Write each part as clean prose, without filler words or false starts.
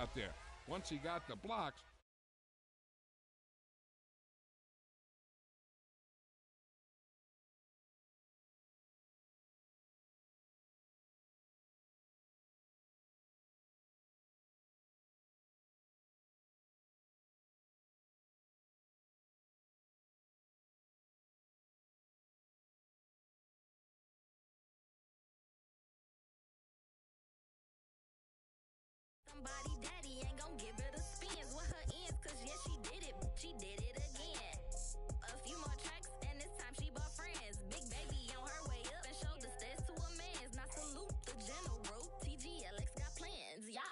out there. Once he got the blocks, somebody daddy ain't gon' give her the spins with her ends, cause yeah, she did it again. A few more tracks and this time she bought friends. Big baby on her way up and showed the stairs to a man's. Now salute the general, TGLX got plans, yeah.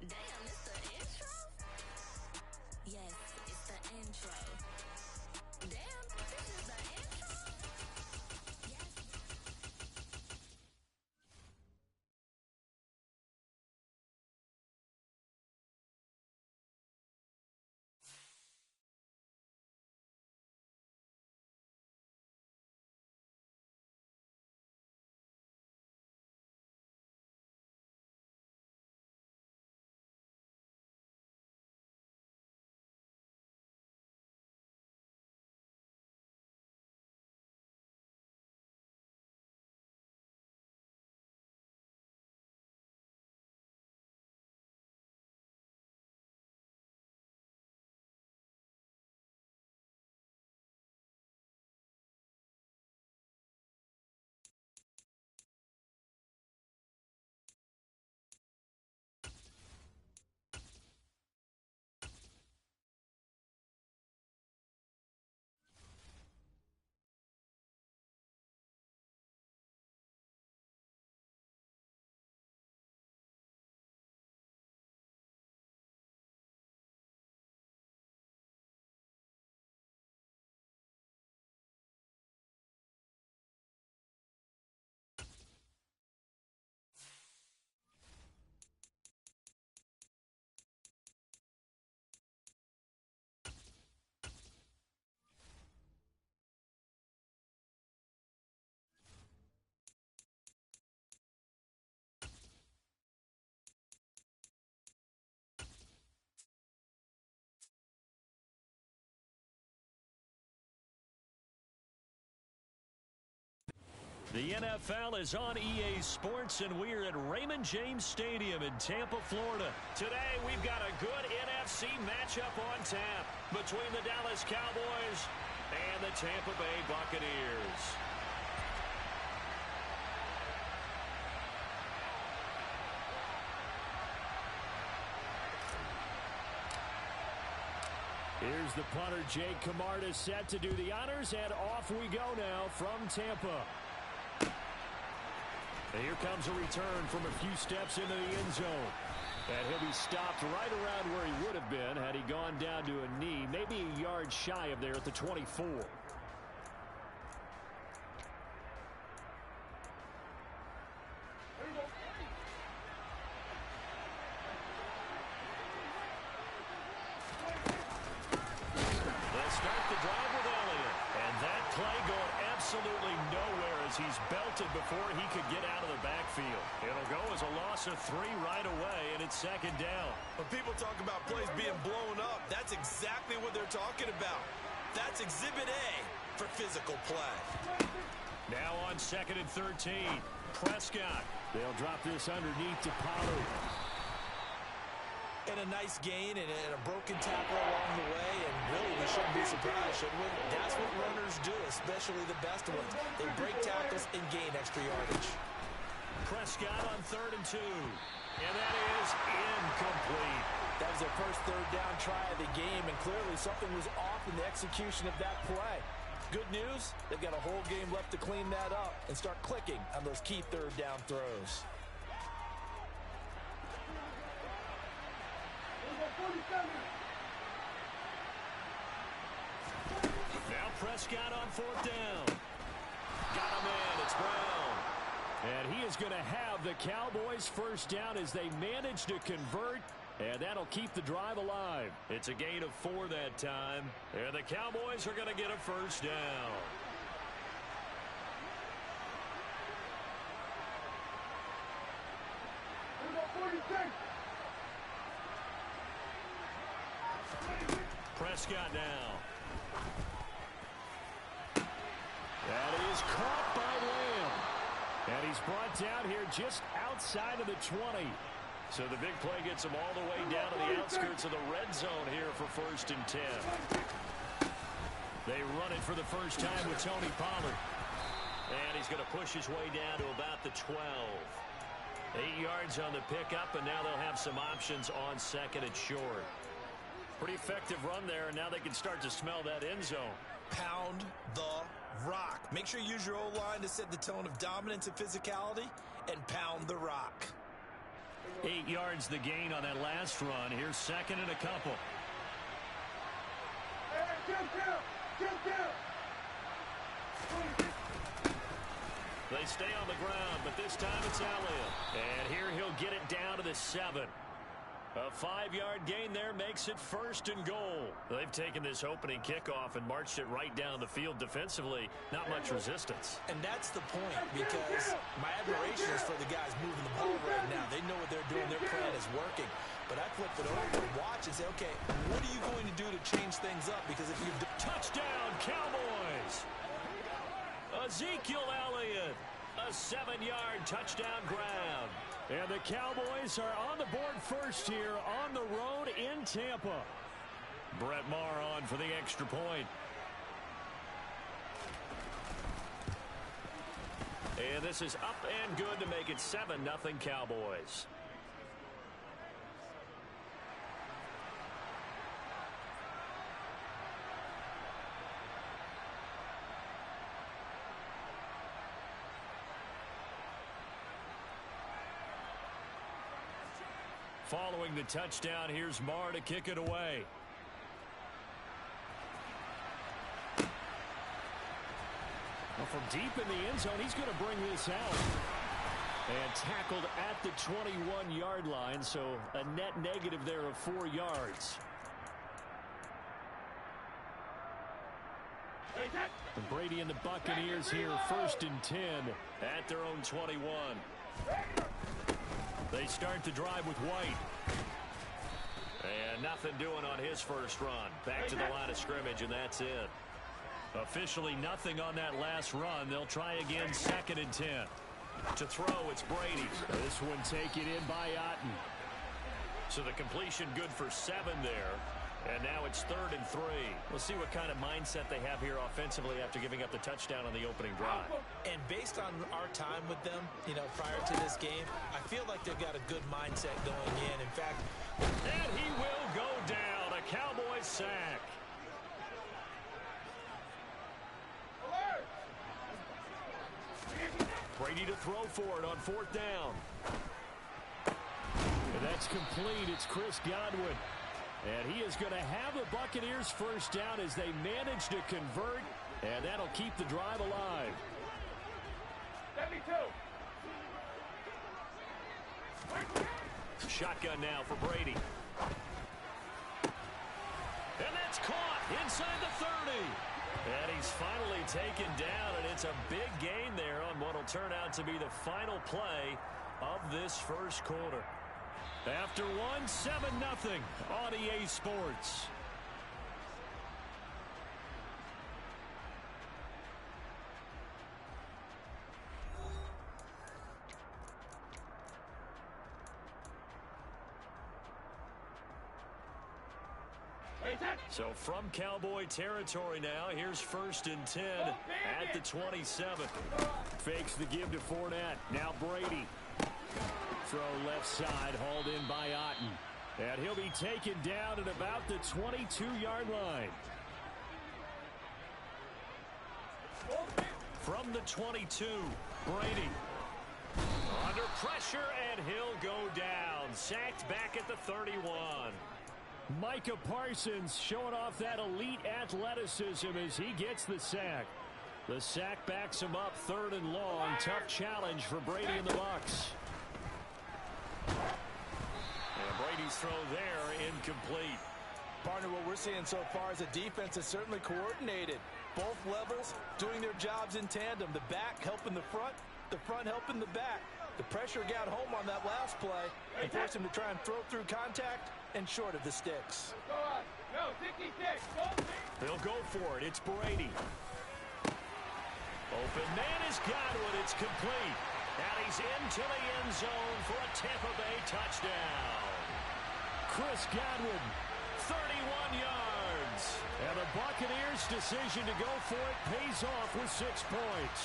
Damn, it's the intro? Yes, it's the intro. Damn, this is the intro? Yes. The NFL is on EA Sports, and we're at Raymond James Stadium in Tampa, Florida. Today, we've got a good NFC matchup on tap between the Dallas Cowboys and the Tampa Bay Buccaneers. Here's the punter, Jake Camarda, set to do the honors, and off we go now from Tampa. And here comes a return from a few steps into the end zone. And he'll be stopped right around where he would have been had he gone down to a knee, maybe a yard shy of there at the 24. Absolutely nowhere as he's belted before he could get out of the backfield. It'll go as a loss of 3 right away, and it's second down. When people talk about plays being blown up, that's exactly what they're talking about. That's Exhibit A for physical play. Now on 2nd and 13, Prescott. They'll drop this underneath to Pollard. And a nice gain and a broken tackle along the way, and really we shouldn't be surprised, should we? That's what runners do, especially the best ones. They break tackles and gain extra yardage. Prescott on 3rd and 2, and that is incomplete. That was their first third down try of the game, and clearly something was off in the execution of that play. Good news, they've got a whole game left to clean that up and start clicking on those key third down throws. Now Prescott on 4th down. Got him in. It's Brown. And he is going to have the Cowboys first down as they manage to convert, and that'll keep the drive alive. It's a gain of 4 that time, and the Cowboys are going to get a first down. Prescott now. That is caught by Lamb. And he's brought down here just outside of the 20. So the big play gets him all the way down to the outskirts of the red zone here for 1st and 10. They run it for the first time with Tony Pollard. And he's going to push his way down to about the 12. 8 yards on the pickup, and now they'll have some options on 2nd and short. Pretty effective run there, and now they can start to smell that end zone. Pound the rock. Make sure you use your O-line to set the tone of dominance and physicality, and pound the rock. 8 yards the gain on that last run. Here's 2nd and a couple. They stay on the ground, but this time it's Elliott. And here he'll get it down to the 7. A 5-yard gain there makes it 1st and goal. They've taken this opening kickoff and marched it right down the field defensively. Not much resistance. And that's the point, because my admiration is for the guys moving the ball right now. They know what they're doing. Their plan is working. But I flip it over and watch and say, okay, what are you going to do to change things up? Because if you touchdown, Cowboys! Ezekiel Elliott, a 7-yard touchdown grab. And the Cowboys are on the board first here on the road in Tampa. Brett Maher on for the extra point. And this is up and good to make it 7-0 Cowboys. Following the touchdown, here's Maher to kick it away. Well, from deep in the end zone, he's going to bring this out. And tackled at the 21-yard line, so a net negative there of 4 yards. And Brady and the Buccaneers here, 1st and 10 at their own 21. They start the drive with White. And nothing doing on his first run. Back to the line of scrimmage, and that's it. Officially nothing on that last run. They'll try again 2nd and 10. To throw, it's Brady. This one taken in by Otten. So the completion good for 7 there. And now it's 3rd and 3. We'll see what kind of mindset they have here offensively after giving up the touchdown on the opening drive. And based on our time with them, prior to this game, I feel like they've got a good mindset going in. In fact, and he will go down. A Cowboys sack. Brady to throw for it on 4th down. And that's complete. It's Chris Godwin. And he is going to have the Buccaneers first down as they manage to convert. And that'll keep the drive alive. 72. Shotgun now for Brady. And that's caught inside the 30. And he's finally taken down, and it's a big gain there on what will turn out to be the final play of this first quarter. After one, 7-0 on EA Sports. So from Cowboy territory now, here's 1st and 10 at the 27. Fakes the give to Fournette. Now Brady. Throw left side, hauled in by Otten. And he'll be taken down at about the 22-yard line. From the 22, Brady. Under pressure, and he'll go down. Sacked back at the 31. Micah Parsons showing off that elite athleticism as he gets the sack. The sack backs him up 3rd and long. Tough challenge for Brady and the Bucs. And Brady's throw there incomplete. Partner, what we're seeing so far is the defense is certainly coordinated. Both levels doing their jobs in tandem. The back helping the front helping the back. The pressure got home on that last play and forced him to try and throw through contact and short of the sticks. Go on. No, 66. They'll go for it. It's Brady. Open man is Godwin. It's complete. And he's into the end zone for a Tampa Bay touchdown. Chris Godwin, 31 yards. And the Buccaneers' decision to go for it pays off with 6 points.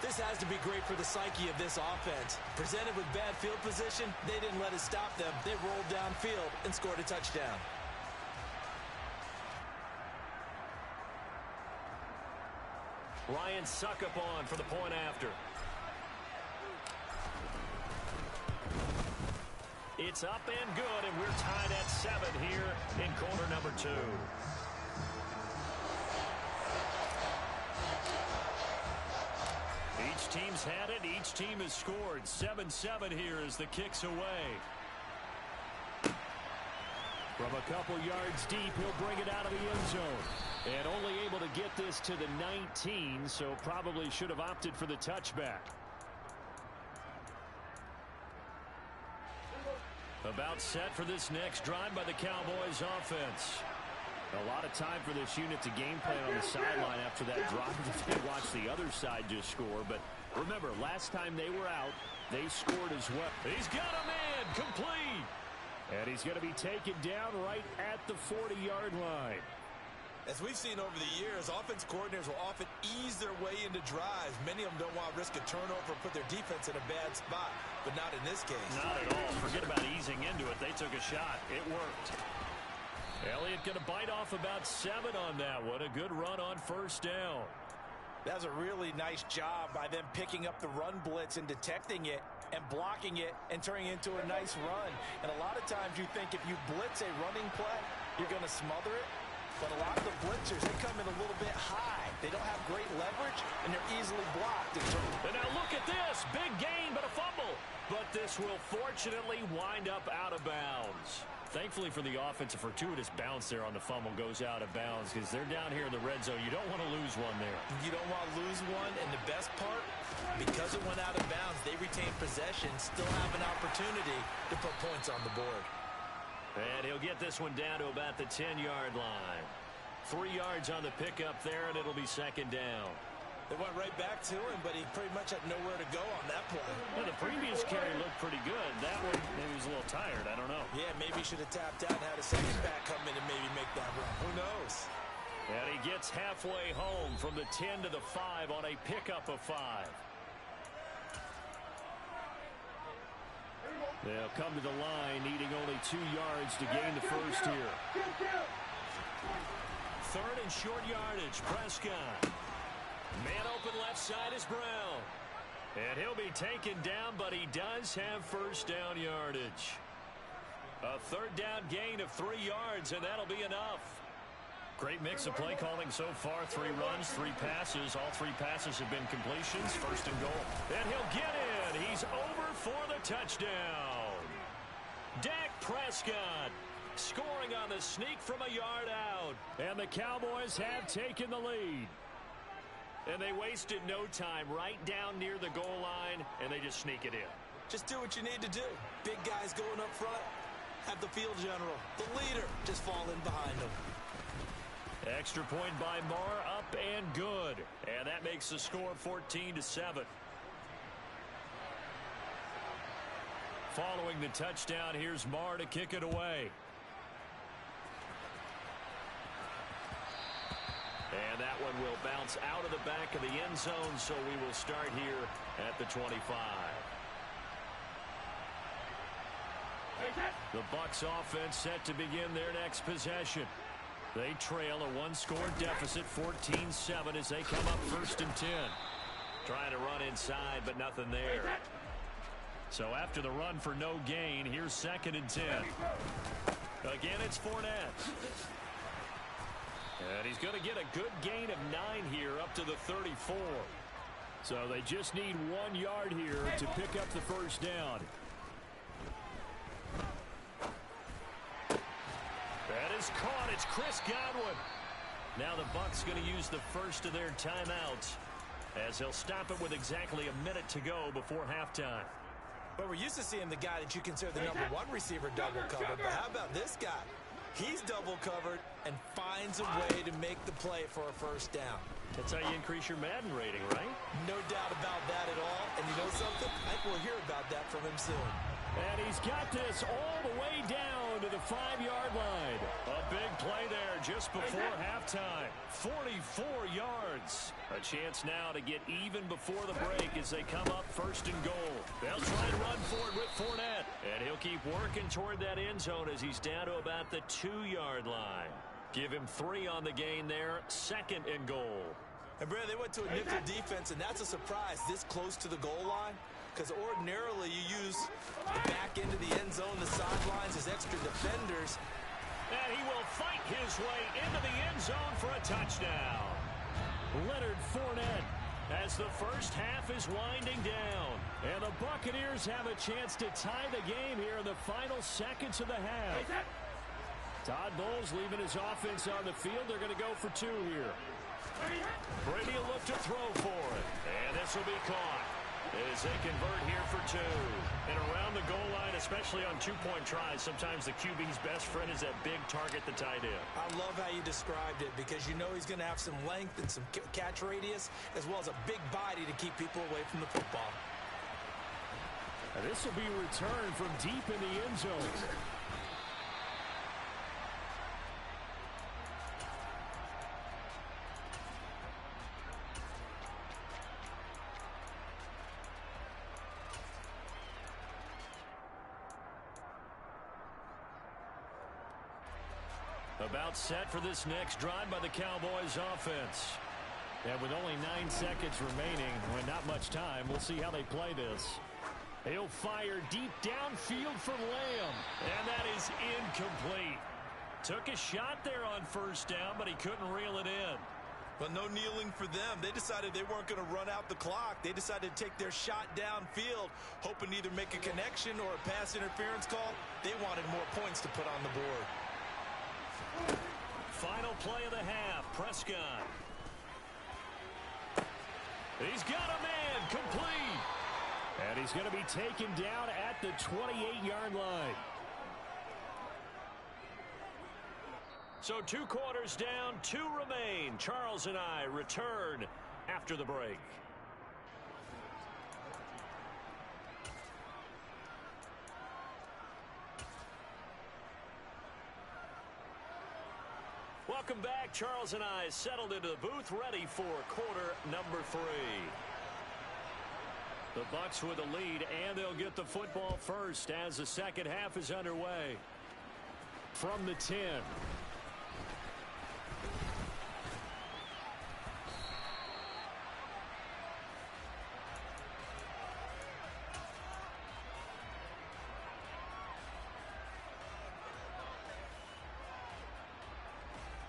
This has to be great for the psyche of this offense. Presented with bad field position, they didn't let it stop them. They rolled downfield and scored a touchdown. Ryan Suckup on for the point after. It's up and good, and we're tied at 7 here in quarter number 2. Each team's had it. Each team has scored. 7-7 here as the kick's away. From a couple yards deep, he'll bring it out of the end zone. And only able to get this to the 19, so probably should have opted for the touchback. About set for this next drive by the Cowboys offense. A lot of time for this unit to game plan on the sideline after that drive. They watch the other side just score. But remember, last time they were out, they scored as well. He's got a man complete. And he's going to be taken down right at the 40-yard line. As we've seen over the years, offense coordinators will often ease their way into drives. Many of them don't want to risk a turnover or put their defense in a bad spot, but not in this case. Not at all. Forget about easing into it. They took a shot. It worked. Elliott going to bite off about 7 on that one. A good run on first down. That was a really nice job by them picking up the run blitz and detecting it and blocking it and turning it into a nice run. And a lot of times you think if you blitz a running play, you're going to smother it. But a lot of the blitzers, they come in a little bit high. They don't have great leverage, and they're easily blocked. And now look at this. Big gain, but a fumble. But this will fortunately wind up out of bounds. Thankfully for the offense, a fortuitous bounce there on the fumble goes out of bounds because they're down here in the red zone. You don't want to lose one there. You don't want to lose one, and the best part, because it went out of bounds, they retain possession, still have an opportunity to put points on the board. And he'll get this one down to about the 10-yard line. 3 yards on the pickup there, and it'll be second down. They went right back to him, but he pretty much had nowhere to go on that play. Well, the previous carry looked pretty good. That one, maybe he was a little tired. I don't know. Yeah, maybe he should have tapped out and had a second back come in and maybe make that run. Who knows? And he gets halfway home from the 10 to the 5 on a pickup of 5. They'll come to the line, needing only 2 yards to gain the first here. Third and short yardage, Prescott. Man open left side is Brown. And he'll be taken down, but he does have first down yardage. A third down gain of 3 yards, and that'll be enough. Great mix of play calling so far. 3 runs, 3 passes. All 3 passes have been completions. First and goal. And he'll get in. He's over for the touchdown. Dak Prescott scoring on the sneak from a yard out. And the Cowboys have taken the lead. And they wasted no time right down near the goal line, and they just sneak it in. Just do what you need to do. Big guys going up front. Have the field general, the leader, just fall in behind them. Extra point by Marr, up and good. And that makes the score 14-7. Following the touchdown, here's Marr to kick it away. And that one will bounce out of the back of the end zone, so we will start here at the 25. The Bucs offense set to begin their next possession. They trail a 1-score deficit, 14-7, as they come up first and 10. Trying to run inside, but nothing there. So after the run for no gain, here's second and 10. Again, it's Fournette. And he's going to get a good gain of 9 here up to the 34. So they just need 1 yard here to pick up the first down. That is caught. It's Chris Godwin. Now the Bucs going to use the first of their timeouts as they'll stop it with exactly a minute to go before halftime. But we're used to seeing the guy that you consider the #1 receiver double covered. But how about this guy? He's double covered and finds a way to make the play for a first down. That's how you increase your Madden rating, right? No doubt about that at all. And you know something? I think we'll hear about that from him soon. And he's got this all the way down to the 5-yard line. A big play there just before halftime. 44 yards. A chance now to get even before the break as they come up 1st and goal. They'll try and run for it with Fournette. And he'll keep working toward that end zone as he's down to about the 2-yard line. Give him 3 on the gain there. 2nd and goal. And Brad, they went to a nickel defense, and that's a surprise this close to the goal line. Because ordinarily you use the back end of the end zone, the sidelines as extra defenders. And he will fight his way into the end zone for a touchdown. Leonard Fournette as the first half is winding down. And the Buccaneers have a chance to tie the game here in the final seconds of the half. Todd Bowles leaving his offense on the field. They're going to go for 2 here. Brady will look to throw for it. And this will be caught as they convert here for 2. And around the goal line, especially on 2-point tries, sometimes the QB's best friend is that big target, the tight end. I love how you described it because you know he's going to have some length and some catch radius as well as a big body to keep people away from the football. And this will be returned from deep in the end zone. About set for this next drive by the Cowboys offense. And with only 9 seconds remaining, with not much time, we'll see how they play this. He'll fire deep downfield for Lamb. And that is incomplete. Took a shot there on 1st down, but he couldn't reel it in. But no kneeling for them. They decided they weren't going to run out the clock. They decided to take their shot downfield, hoping to either make a connection or a pass interference call. They wanted more points to put on the board. Final play of the half. Prescott. He's got a man complete. And he's going to be taken down at the 28-yard line. So 2 quarters down, 2 remain. Charles and I return after the break. Welcome back. Charles and I settled into the booth, ready for quarter number 3. The Bucs with the lead, and they'll get the football first as the second half is underway. From the 10.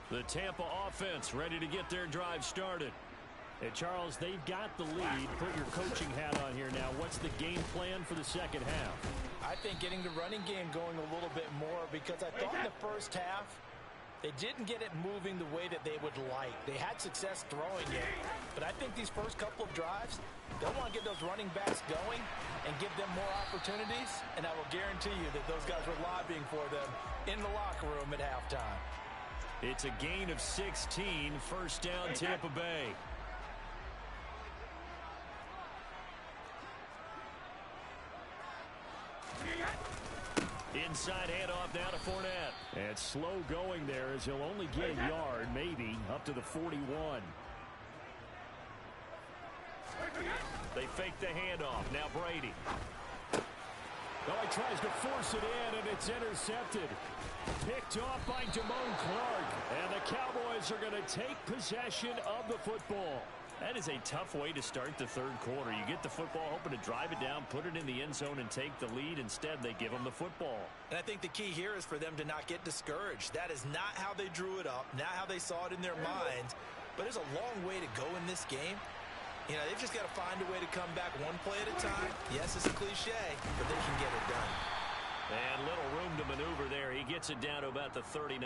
The Tampa offense ready to get their drive started. And Charles, they've got the lead. Put your coaching hat on here now. What's the game plan for the second half? I think getting the running game going a little bit more because I thought in the first half they didn't get it moving the way that they would like. They had success throwing it. But I think these first couple of drives, they'll want to get those running backs going and give them more opportunities. And I will guarantee you that those guys were lobbying for them in the locker room at halftime. It's a gain of 16. First down, Tampa Bay. Inside handoff now to Fournette. And slow going there as he'll only get a yard, maybe, up to the 41. They fake the handoff. Now Brady. Oh, he tries to force it in, and it's intercepted. Picked off by Damone Clark. And the Cowboys are going to take possession of the football. That is a tough way to start the third quarter. You get the football, hoping to drive it down, put it in the end zone, and take the lead. Instead, they give them the football. And I think the key here is for them to not get discouraged. That is not how they drew it up, not how they saw it in their minds. But there's a long way to go in this game. You know, they've just got to find a way to come back one play at a time. Yes, it's a cliche, but they can get it done. And little room to maneuver there. He gets it down to about the 39.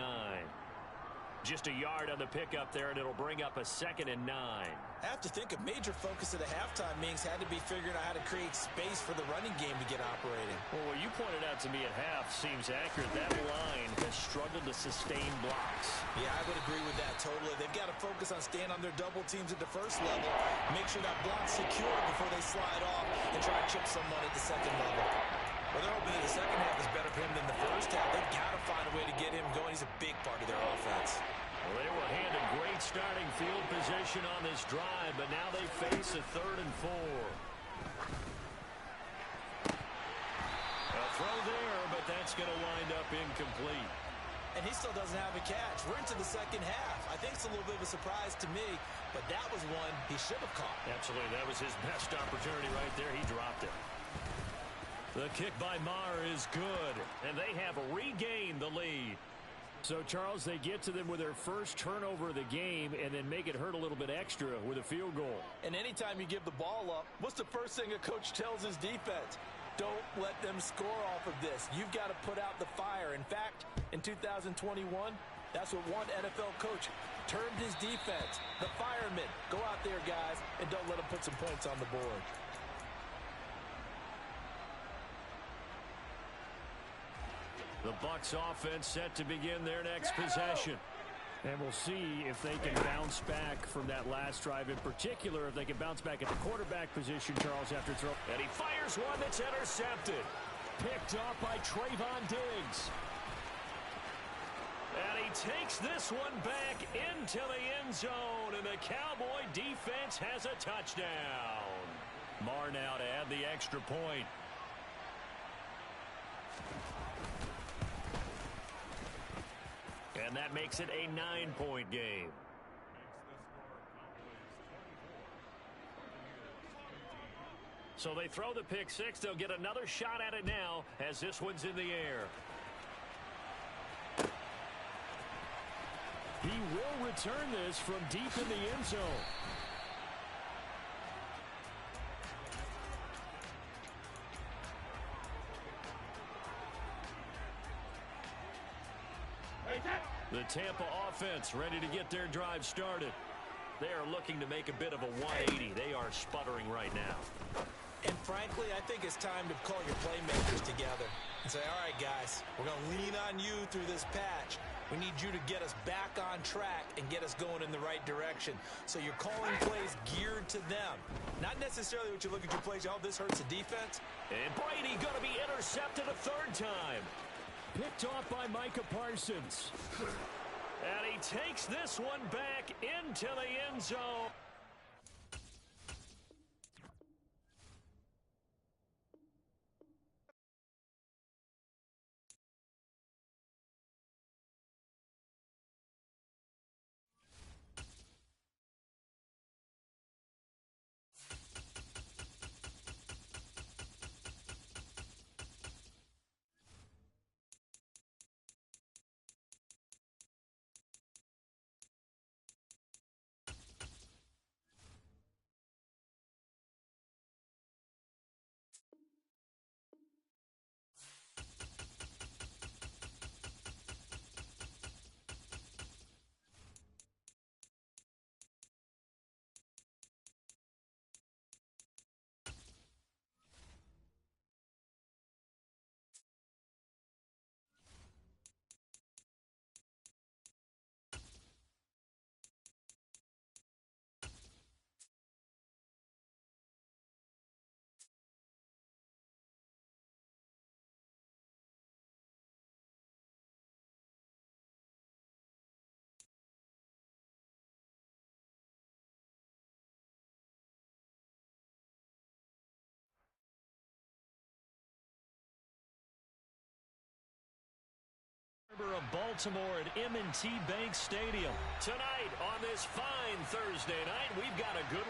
Just a yard on the pickup there, and it'll bring up a 2nd and 9. I have to think a major focus at the halftime meetings had to be figuring out how to create space for the running game to get operating. Well, what you pointed out to me at half seems accurate. That line has struggled to sustain blocks. Yeah, I would agree with that totally. They've got to focus on staying on their double teams at the first level, make sure that block's secure before they slide off, and try to chip someone at the second level. Well, they're hoping that the second half is better for him than the first half. They've got to find a way to get him going. He's a big part of their offense. Well, they were handed great starting field position on this drive, but now they face a 3rd and 4. A throw there, but that's going to wind up incomplete. And he still doesn't have a catch. We're into the second half. I think it's a little bit of a surprise to me, but that was one he should have caught. Absolutely. That was his best opportunity right there. He dropped it. The kick by Maher is good, and they have regained the lead. So, Charles, they get to them with their first turnover of the game and then make it hurt a little bit extra with a field goal. And anytime you give the ball up, what's the first thing a coach tells his defense? Don't let them score off of this. You've got to put out the fire. In fact, in 2021, that's what one NFL coach termed his defense. The firemen. Go out there, guys, and don't let them put some points on the board. The Bucs offense set to begin their next possession. And we'll see if they can bounce back from that last drive. In particular, if they can bounce back at the quarterback position, Charles, after throw. And he fires one that's intercepted. Picked off by Trayvon Diggs. And he takes this one back into the end zone. And the Cowboy defense has a touchdown. Maher now to add the extra point. And that makes it a 9-point game. So they throw the pick six. They'll get another shot at it now as this one's in the air. He will return this from deep in the end zone. The Tampa offense ready to get their drive started. They are looking to make a bit of a 180. They are sputtering right now. And frankly, I think it's time to call your playmakers together and say, all right, guys, we're going to lean on you through this patch. We need you to get us back on track and get us going in the right direction. So you're calling plays geared to them. Not necessarily what you look at your plays, oh, this hurts the defense. And Brady going to be intercepted a 3rd time. Picked off by Micah Parsons. And he takes this one back into the end zone. Of Baltimore at M&T Bank Stadium. Tonight on this fine Thursday night, we've got a good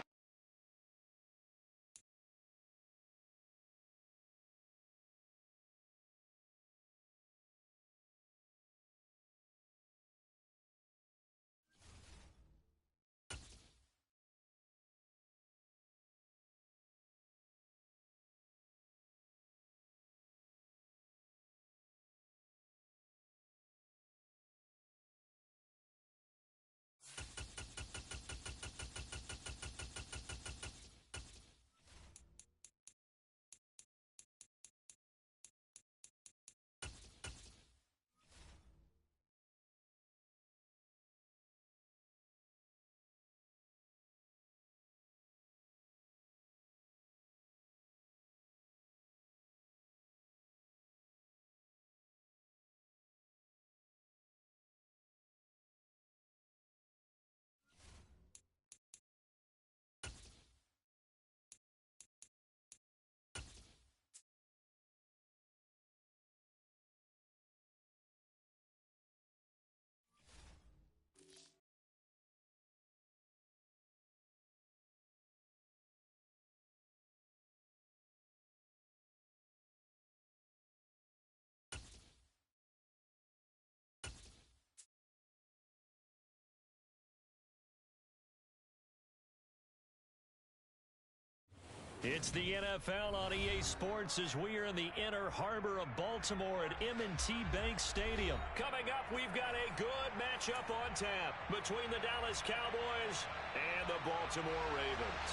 It's the NFL on EA Sports as we are in the inner harbor of Baltimore at M&T Bank Stadium. Coming up, we've got a good matchup on tap between the Dallas Cowboys and the Baltimore Ravens.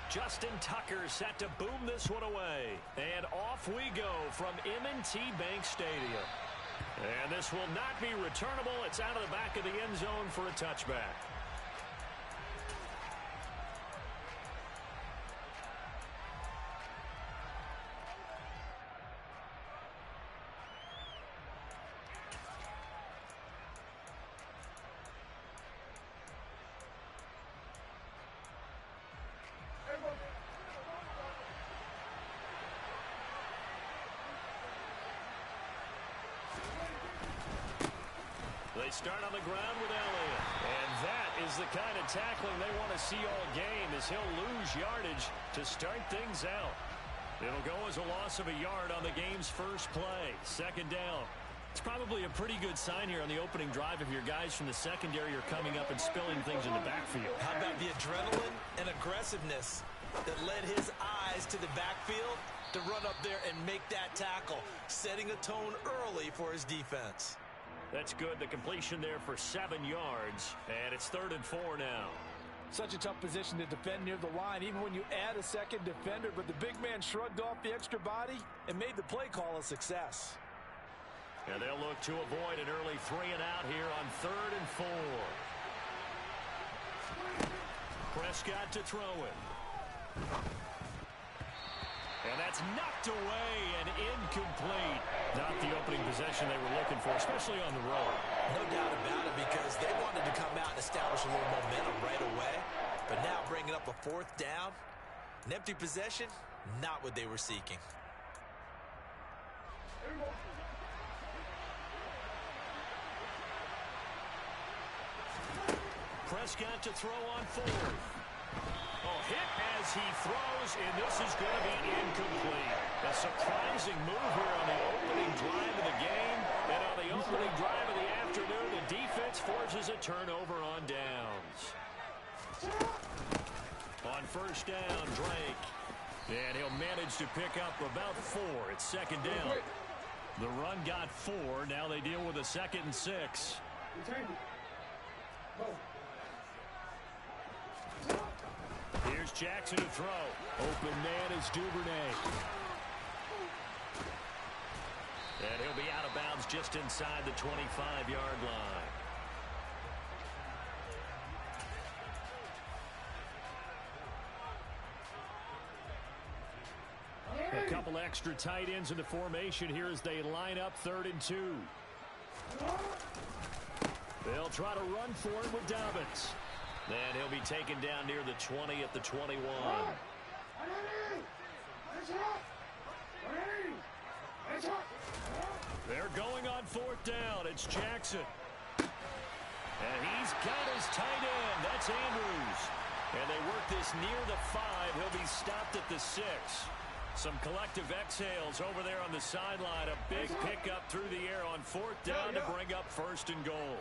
Justin Tucker set to boom this one away. And off we go from M&T Bank Stadium. And this will not be returnable. It's out of the back of the end zone for a touchback. They start on the ground with Elliott. And that is the kind of tackling they want to see all game as he'll lose yardage to start things out. It'll go as a loss of a yard on the game's first play. Second down. It's probably a pretty good sign here on the opening drive if your guys from the secondary are coming up and spilling things in the backfield. How about the adrenaline and aggressiveness that led his eyes to the backfield to run up there and make that tackle, setting a tone early for his defense. That's good. The completion there for 7 yards, and it's 3rd and 4 now. Such a tough position to defend near the line, even when you add a second defender, but the big man shrugged off the extra body and made the play call a success. And they'll look to avoid an early 3 and out here on 3rd and 4. Prescott to throw it. And that's knocked away and incomplete. Not the opening possession they were looking for, especially on the road. No doubt about it, because they wanted to come out and establish a little momentum right away. But now bringing up a 4th down, an empty possession, not what they were seeking. Prescott to throw on 4th. Oh, hit as he throws, and this is going to be incomplete. A surprising move here on the opening drive of the game. And on the opening drive of the afternoon, the defense forces a turnover on downs. On 1st down, Drake. And he'll manage to pick up about 4. It's 2nd down. The run got 4. Now they deal with a 2nd and 6. Here's Jackson to throw. Open man is Duvernay. And he'll be out of bounds just inside the 25-yard line. A couple extra tight ends in the formation here as they line up 3rd and 2. They'll try to run for it with Dobbins. And he'll be taken down near the 20 at the 21. They're going on 4th down. It's Jackson. And he's got his tight end. That's Andrews. And they work this near the 5. He'll be stopped at the 6. Some collective exhales over there on the sideline. A big pickup through the air on 4th down to bring up 1st and goal.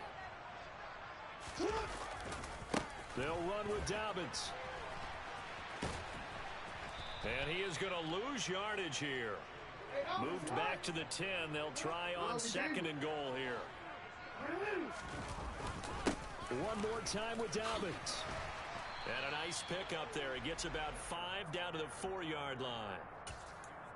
They'll run with Dobbins. And he is going to lose yardage here. Moved back to the 10. They'll try on 2nd and goal here. One more time with Dobbins. And a nice pickup there. He gets about 5 down to the 4-yard line.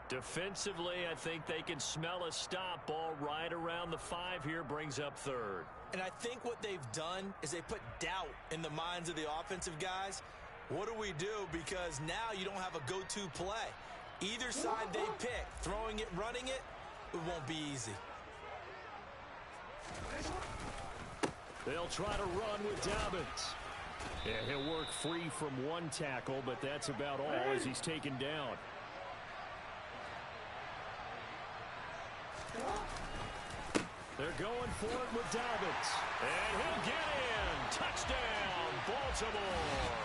Defensively, I think they can smell a stop. Ball right around the 5 here, brings up 3rd. And I think what they've done is they put doubt in the minds of the offensive guys. What do we do? Because now you don't have a go-to play. Either side they pick, throwing it, running it, it won't be easy. They'll try to run with Dobbins. Yeah, he'll work free from 1 tackle, but that's about all as he's taken down. They're going for it with Dobbins. And he'll get in. Touchdown, Baltimore.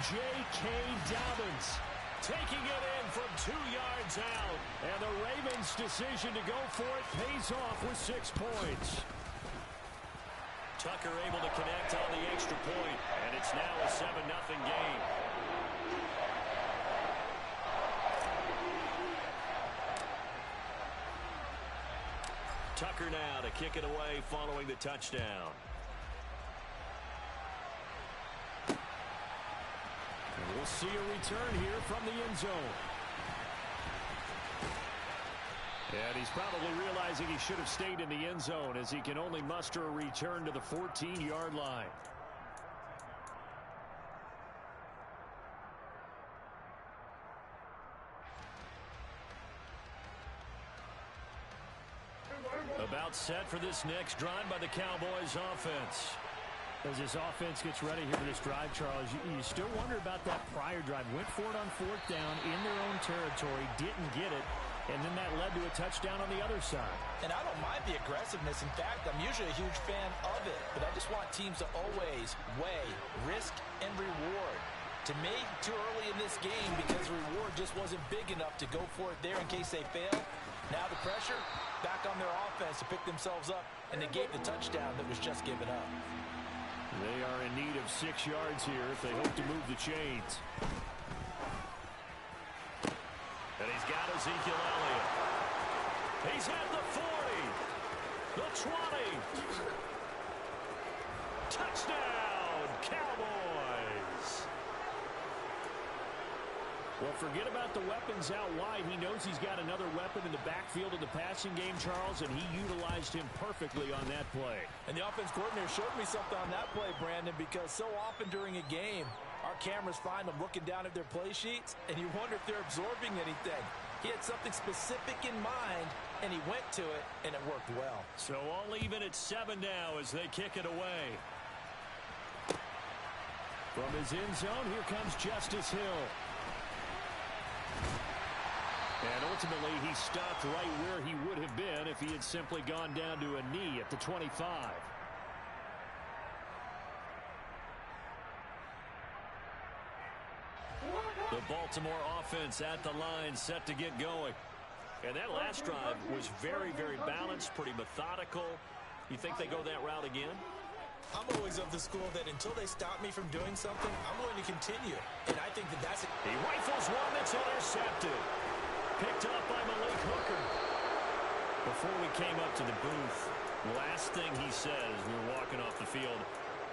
J.K. Dobbins taking it in from 2 yards out. And the Ravens' decision to go for it pays off with 6 points. Tucker able to connect on the extra point, and it's now a 7-0 game. Tucker now to kick it away following the touchdown. And we'll see a return here from the end zone. And he's probably realizing he should have stayed in the end zone as he can only muster a return to the 14-yard line. About set for this next drive by the Cowboys offense. As this offense gets ready here for this drive, Charles, you still wonder about that prior drive. Went for it on 4th down in their own territory, didn't get it, and then that led to a touchdown on the other side. And I don't mind the aggressiveness. In fact, I'm usually a huge fan of it, but I just want teams to always weigh risk and reward. To me, too early in this game because the reward just wasn't big enough to go for it there in case they fail. Now the pressure back on their offense to pick themselves up and negate the touchdown that was just given up. They are in need of 6 yards here if they hope to move the chains. And he's got Ezekiel Elliott. He's at the 40, the 20. Touchdown, Cowboys. Well, forget about the weapons out wide. He knows he's got another weapon in the backfield of the passing game, Charles, and he utilized him perfectly on that play. And the offense coordinator showed me something on that play, Brandon, because so often during a game, our cameras find them looking down at their play sheets, and you wonder if they're absorbing anything. He had something specific in mind, and he went to it, and it worked well. So all even at 7 now as they kick it away. From his end zone, here comes Justice Hill. And ultimately, he stopped right where he would have been if he had simply gone down to a knee at the 25. The Baltimore offense at the line, set to get going. And that last drive was very, very balanced, pretty methodical. You think they go that route again? I'm always of the school that until they stop me from doing something, I'm going to continue. And I think that that's it. He rifles one that's intercepted. Picked up by Malik Hooker. Before we came up to the booth, last thing he said as we were walking off the field,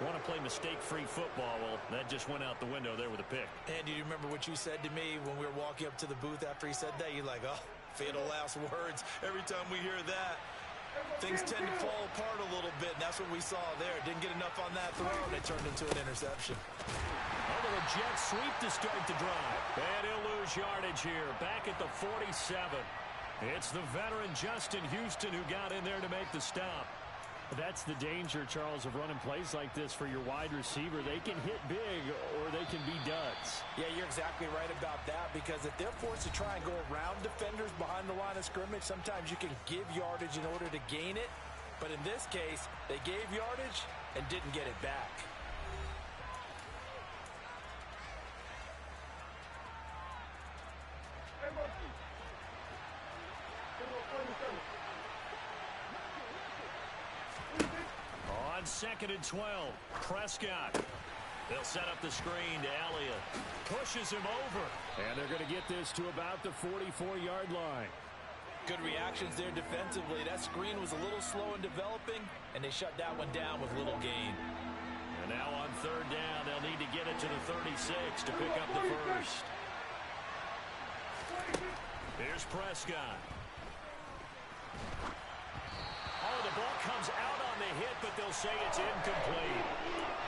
want to play mistake-free football. Well, that just went out the window there with a pick. And do you remember what you said to me when we were walking up to the booth after he said that? You're like, oh, fatal last words. Every time we hear that, things tend to fall apart a little bit, and that's what we saw there. Didn't get enough on that throw, and it turned into an interception. Over a jet sweep to start the drive. And he'll lose yardage here, back at the 47. It's the veteran Justin Houston who got in there to make the stop. That's the danger, Charles, of running plays like this for your wide receiver. They can hit big or they can be duds. Yeah, you're exactly right about that, because if they're forced to try and go around defenders behind the line of scrimmage, sometimes you can give yardage in order to gain it. But in this case, they gave yardage and didn't get it back. On 2nd and 12, Prescott. They'll set up the screen to Elliott. Pushes him over. And they're going to get this to about the 44-yard line. Good reactions there defensively. That screen was a little slow in developing, and they shut that one down with little gain. And now on 3rd down, they'll need to get it to the 36 to pick up the first. Here's Prescott. Oh, the ball comes out on the hit, but they'll say it's incomplete.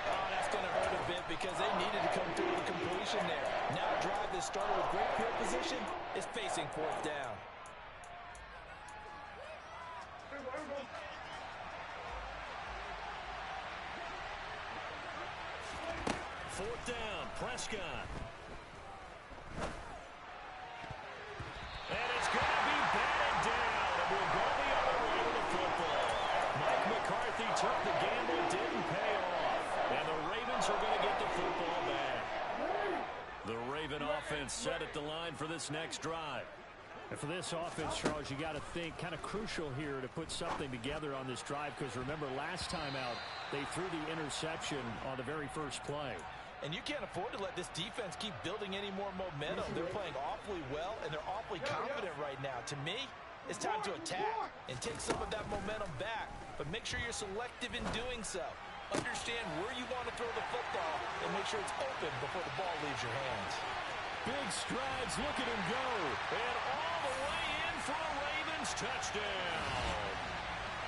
Oh, that's going to hurt a bit because they needed to come through with a completion there. Now a drive that started with great field position is facing 4th down. Fourth down, Prescott. And it's going to be batted down. And we'll go the other way with the football. Mike McCarthy took the gamble, didn't pay off. And the Ravens are going to get the football back. The Raven offense set at the line for this next drive. And for this offense, Charles, you got to think kind of crucial here to put something together on this drive, because remember last time out they threw the interception on the very first play. And you can't afford to let this defense keep building any more momentum. They're playing awfully well, and they're awfully confident right now. To me, it's time to attack and take some of that momentum back. But make sure you're selective in doing so. Understand where you want to throw the football and make sure it's open before the ball leaves your hands. Big strides, look at him go. And all the way in for a Ravens touchdown.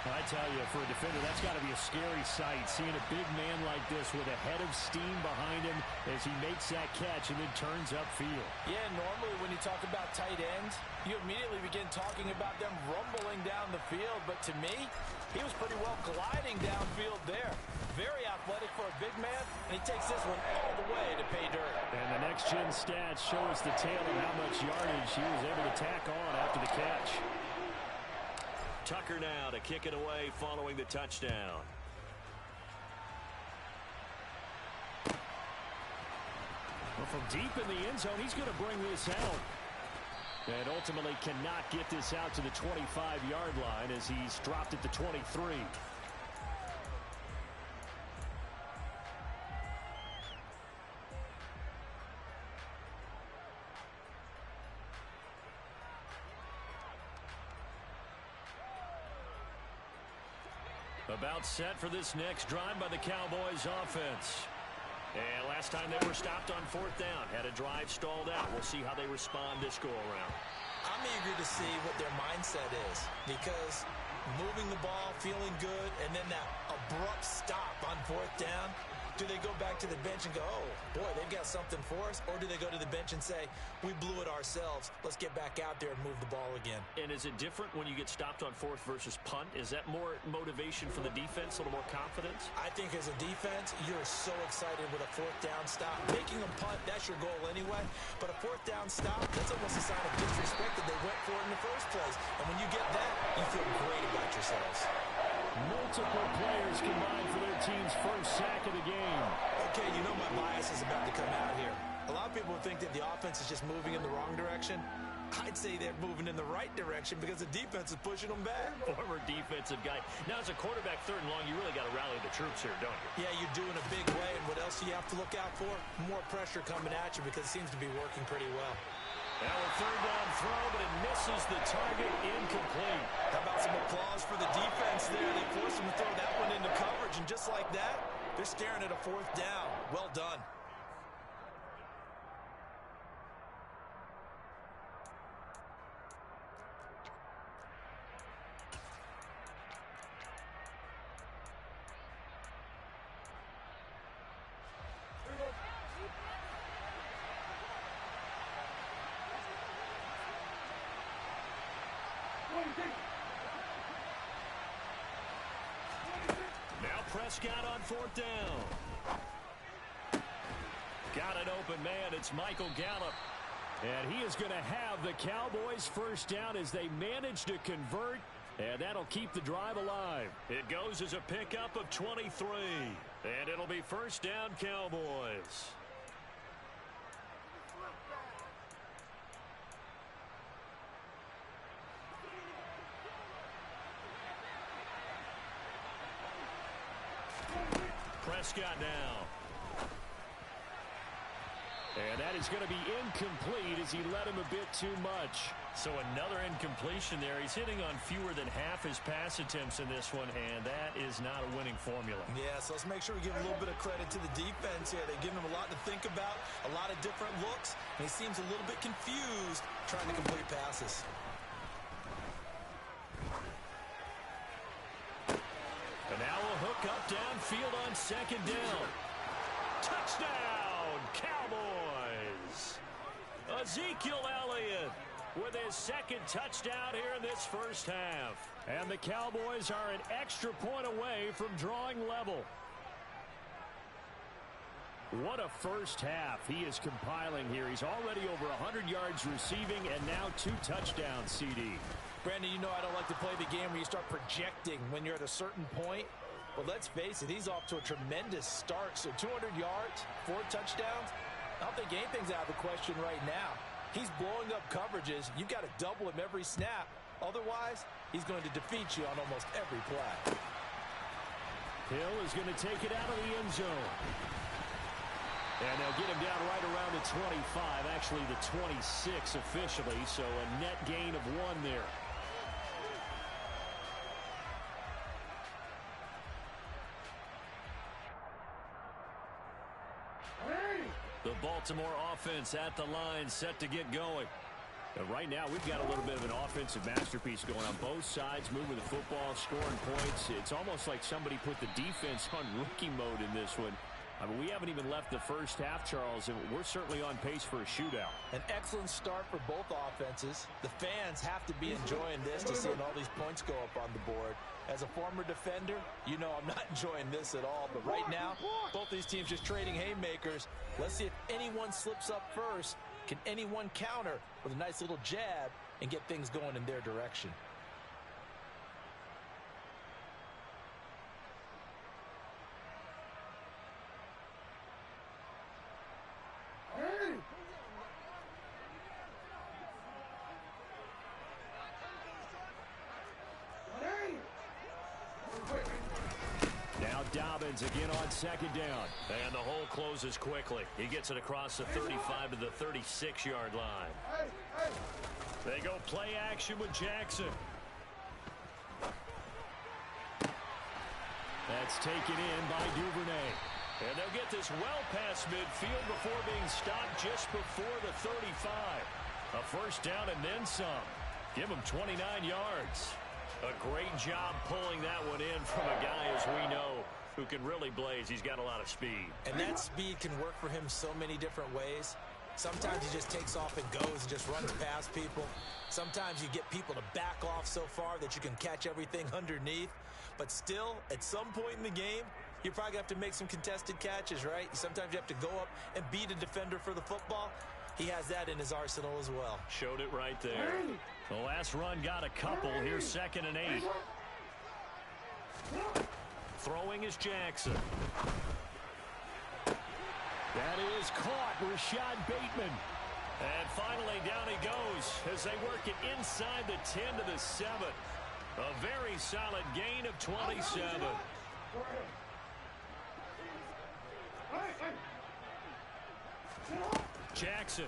I tell you, for a defender, that's got to be a scary sight, seeing a big man like this with a head of steam behind him as he makes that catch and then turns upfield. Yeah, normally when you talk about tight ends, you immediately begin talking about them rumbling down the field. But to me, he was pretty well gliding downfield there. Very athletic for a big man, and he takes this one all the way to pay dirt. And the next-gen stats show us the tail of how much yardage he was able to tack on after the catch. Tucker now to kick it away following the touchdown. Well, from deep in the end zone, he's going to bring this out. And ultimately cannot get this out to the 25-yard line as he's dropped at the 23. About set for this next drive by the Cowboys offense. And last time they were stopped on fourth down, had a drive stalled out. We'll see how they respond this go-around. I'm eager to see what their mindset is, because moving the ball, feeling good, and then that abrupt stop on fourth down, do they go back to the bench and go, oh, boy, they've got something for us? Or do they go to the bench and say, we blew it ourselves, let's get back out there and move the ball again? And is it different when you get stopped on fourth versus punt? Is that more motivation for the defense, a little more confidence? I think as a defense, you're so excited with a fourth down stop. Making them punt, that's your goal anyway. But a fourth down stop, that's almost a sign of disrespect that they went for it in the first place. And when you get that, you feel great about yourselves. Multiple players combined for their team's first sack of the game. Okay, you know my bias is about to come out here. A lot of people think that the offense is just moving in the wrong direction. I'd say they're moving in the right direction because the defense is pushing them back. Former defensive guy. Now, as a quarterback, third and long, you really got to rally the troops here, don't you? Yeah, you're doing a big way, and what else do you have to look out for? More pressure coming at you because it seems to be working pretty well. Now a third down throw, but it misses the target, incomplete. How about some applause for the defense there? They forced him to throw that one into coverage, and just like that, they're staring at a fourth down. Well done. Now Prescott on fourth down. Got an open man. It's Michael Gallup. And he is going to have the Cowboys first down as they manage to convert. And that'll keep the drive alive. It goes as a pickup of 23. And it'll be first down Cowboys. Prescott now. And that is going to be incomplete as he led him a bit too much. So another incompletion there. He's hitting on fewer than half his pass attempts in this one, and that is not a winning formula. Yeah, so let's make sure we give a little bit of credit to the defense here. They've given him a lot to think about, a lot of different looks, and he seems a little bit confused trying to complete passes. And now a hook up downfield on second down. Touchdown, Cowboys! Ezekiel Elliott with his second touchdown here in this first half. And the Cowboys are an extra point away from drawing level. What a first half he is compiling here. He's already over 100 yards receiving and now 2 touchdowns, CD. Brandon, you know I don't like to play the game where you start projecting when you're at a certain point. Well, let's face it, he's off to a tremendous start. So 200 yards, 4 touchdowns. I don't think anything's out of the question right now. He's blowing up coverages. You got to double him every snap. Otherwise, he's going to defeat you on almost every play. Hill is going to take it out of the end zone. And they'll get him down right around the 25, actually the 26 officially, so a net gain of 1 there. The Baltimore offense at the line, set to get going. And right now, we've got a little bit of an offensive masterpiece going on both sides, moving the football, scoring points. It's almost like somebody put the defense on rookie mode in this one. I mean, we haven't even left the first half, Charles, and we're certainly on pace for a shootout. An excellent start for both offenses. The fans have to be enjoying this to seeing all these points go up on the board. As a former defender, you know I'm not enjoying this at all. But right now, both these teams just trading haymakers. Let's see if anyone slips up first. Can anyone counter with a nice little jab and get things going in their direction? Dobbins again on second down. And the hole closes quickly. He gets it across the 35 to the 36-yard line. They go play action with Jackson. That's taken in by Duvernay. And they'll get this well past midfield before being stopped just before the 35. A first down and then some. Give him 29 yards. A great job pulling that one in from a guy, as we know, who can really blaze. He's got a lot of speed. And that speed can work for him so many different ways. Sometimes he just takes off and goes and just runs past people. Sometimes you get people to back off so far that you can catch everything underneath. But still, at some point in the game, you're probably going to have to make some contested catches, right? Sometimes you have to go up and beat a defender for the football. He has that in his arsenal as well. Showed it right there. The last run got a couple. Here's 2nd and 8. Throwing is Jackson. That is caught. Rashad Bateman. And finally down he goes as they work it inside the 10 to the 7. A very solid gain of 27. Jackson.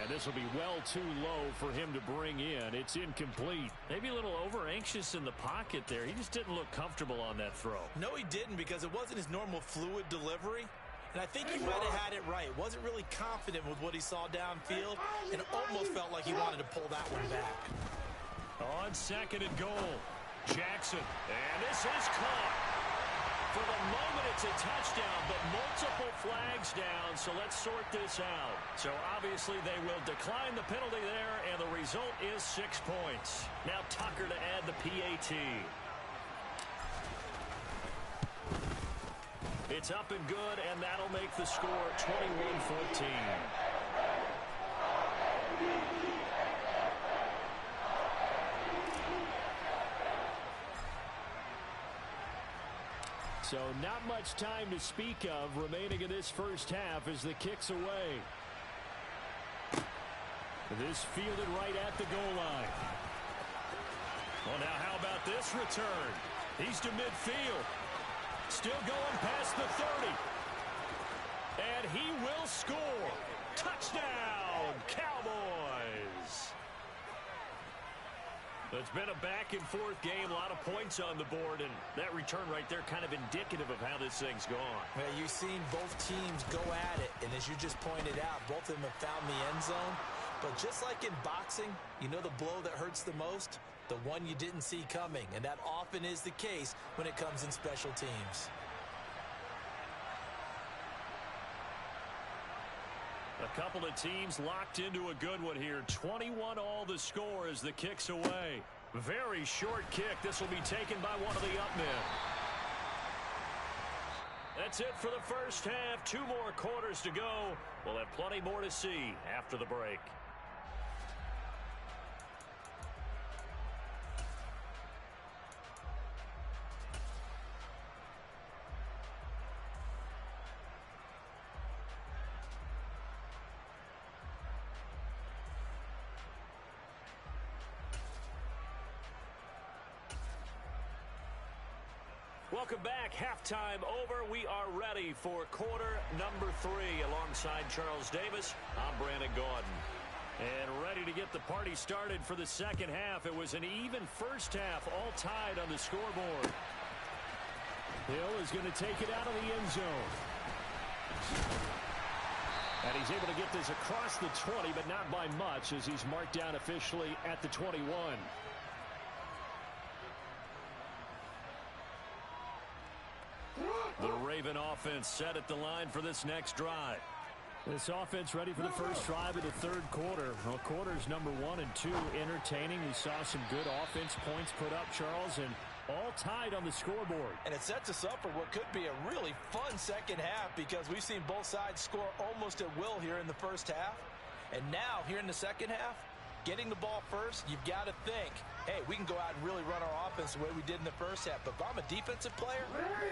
And this will be well too low for him to bring in. It's incomplete. Maybe a little over-anxious in the pocket there. He just didn't look comfortable on that throw. No, he didn't, because it wasn't his normal fluid delivery. And I think he might have had it right. Wasn't really confident with what he saw downfield, and almost felt like he wanted to pull that one back. On 2nd and goal, Jackson. And this is caught. For the moment, it's a touchdown, but multiple flags down, so let's sort this out. So obviously they will decline the penalty there, and the result is 6 points. Now Tucker to add the PAT. It's up and good, and that'll make the score 21-14. So not much time to speak of remaining in this first half as the kick's away. This fielded right at the goal line. Well, now how about this return? He's to midfield. Still going past the 30. And he will score. Touchdown, Cowboys. It's been a back-and-forth game, a lot of points on the board, and that return right there kind of indicative of how this thing's gone. Well, you've seen both teams go at it, and as you just pointed out, both of them have found the end zone. But just like in boxing, you know the blow that hurts the most? The one you didn't see coming, and that often is the case when it comes in special teams. A couple of teams locked into a good one here. 21-all the score as the kick's away. Very short kick. This will be taken by one of the up men. That's it for the first half. 2 more quarters to go. We'll have plenty more to see after the break. Welcome back. Halftime over. We are ready for quarter number 3. Alongside Charles Davis, I'm Brandon Gaudin. And ready to get the party started for the second half. It was an even first half, all tied on the scoreboard. Hill is going to take it out of the end zone. And he's able to get this across the 20, but not by much, as he's marked down officially at the 21. The Raven offense set at the line for this next drive. This offense ready for the first drive of the third quarter. Well, quarters number 1 and 2 entertaining. We saw some good offense points put up, Charles, and all tied on the scoreboard. And it sets us up for what could be a really fun second half, because we've seen both sides score almost at will here in the first half. And now, here in the second half, getting the ball first, you've got to think, hey, we can go out and really run our offense the way we did in the first half. But if I'm a defensive player,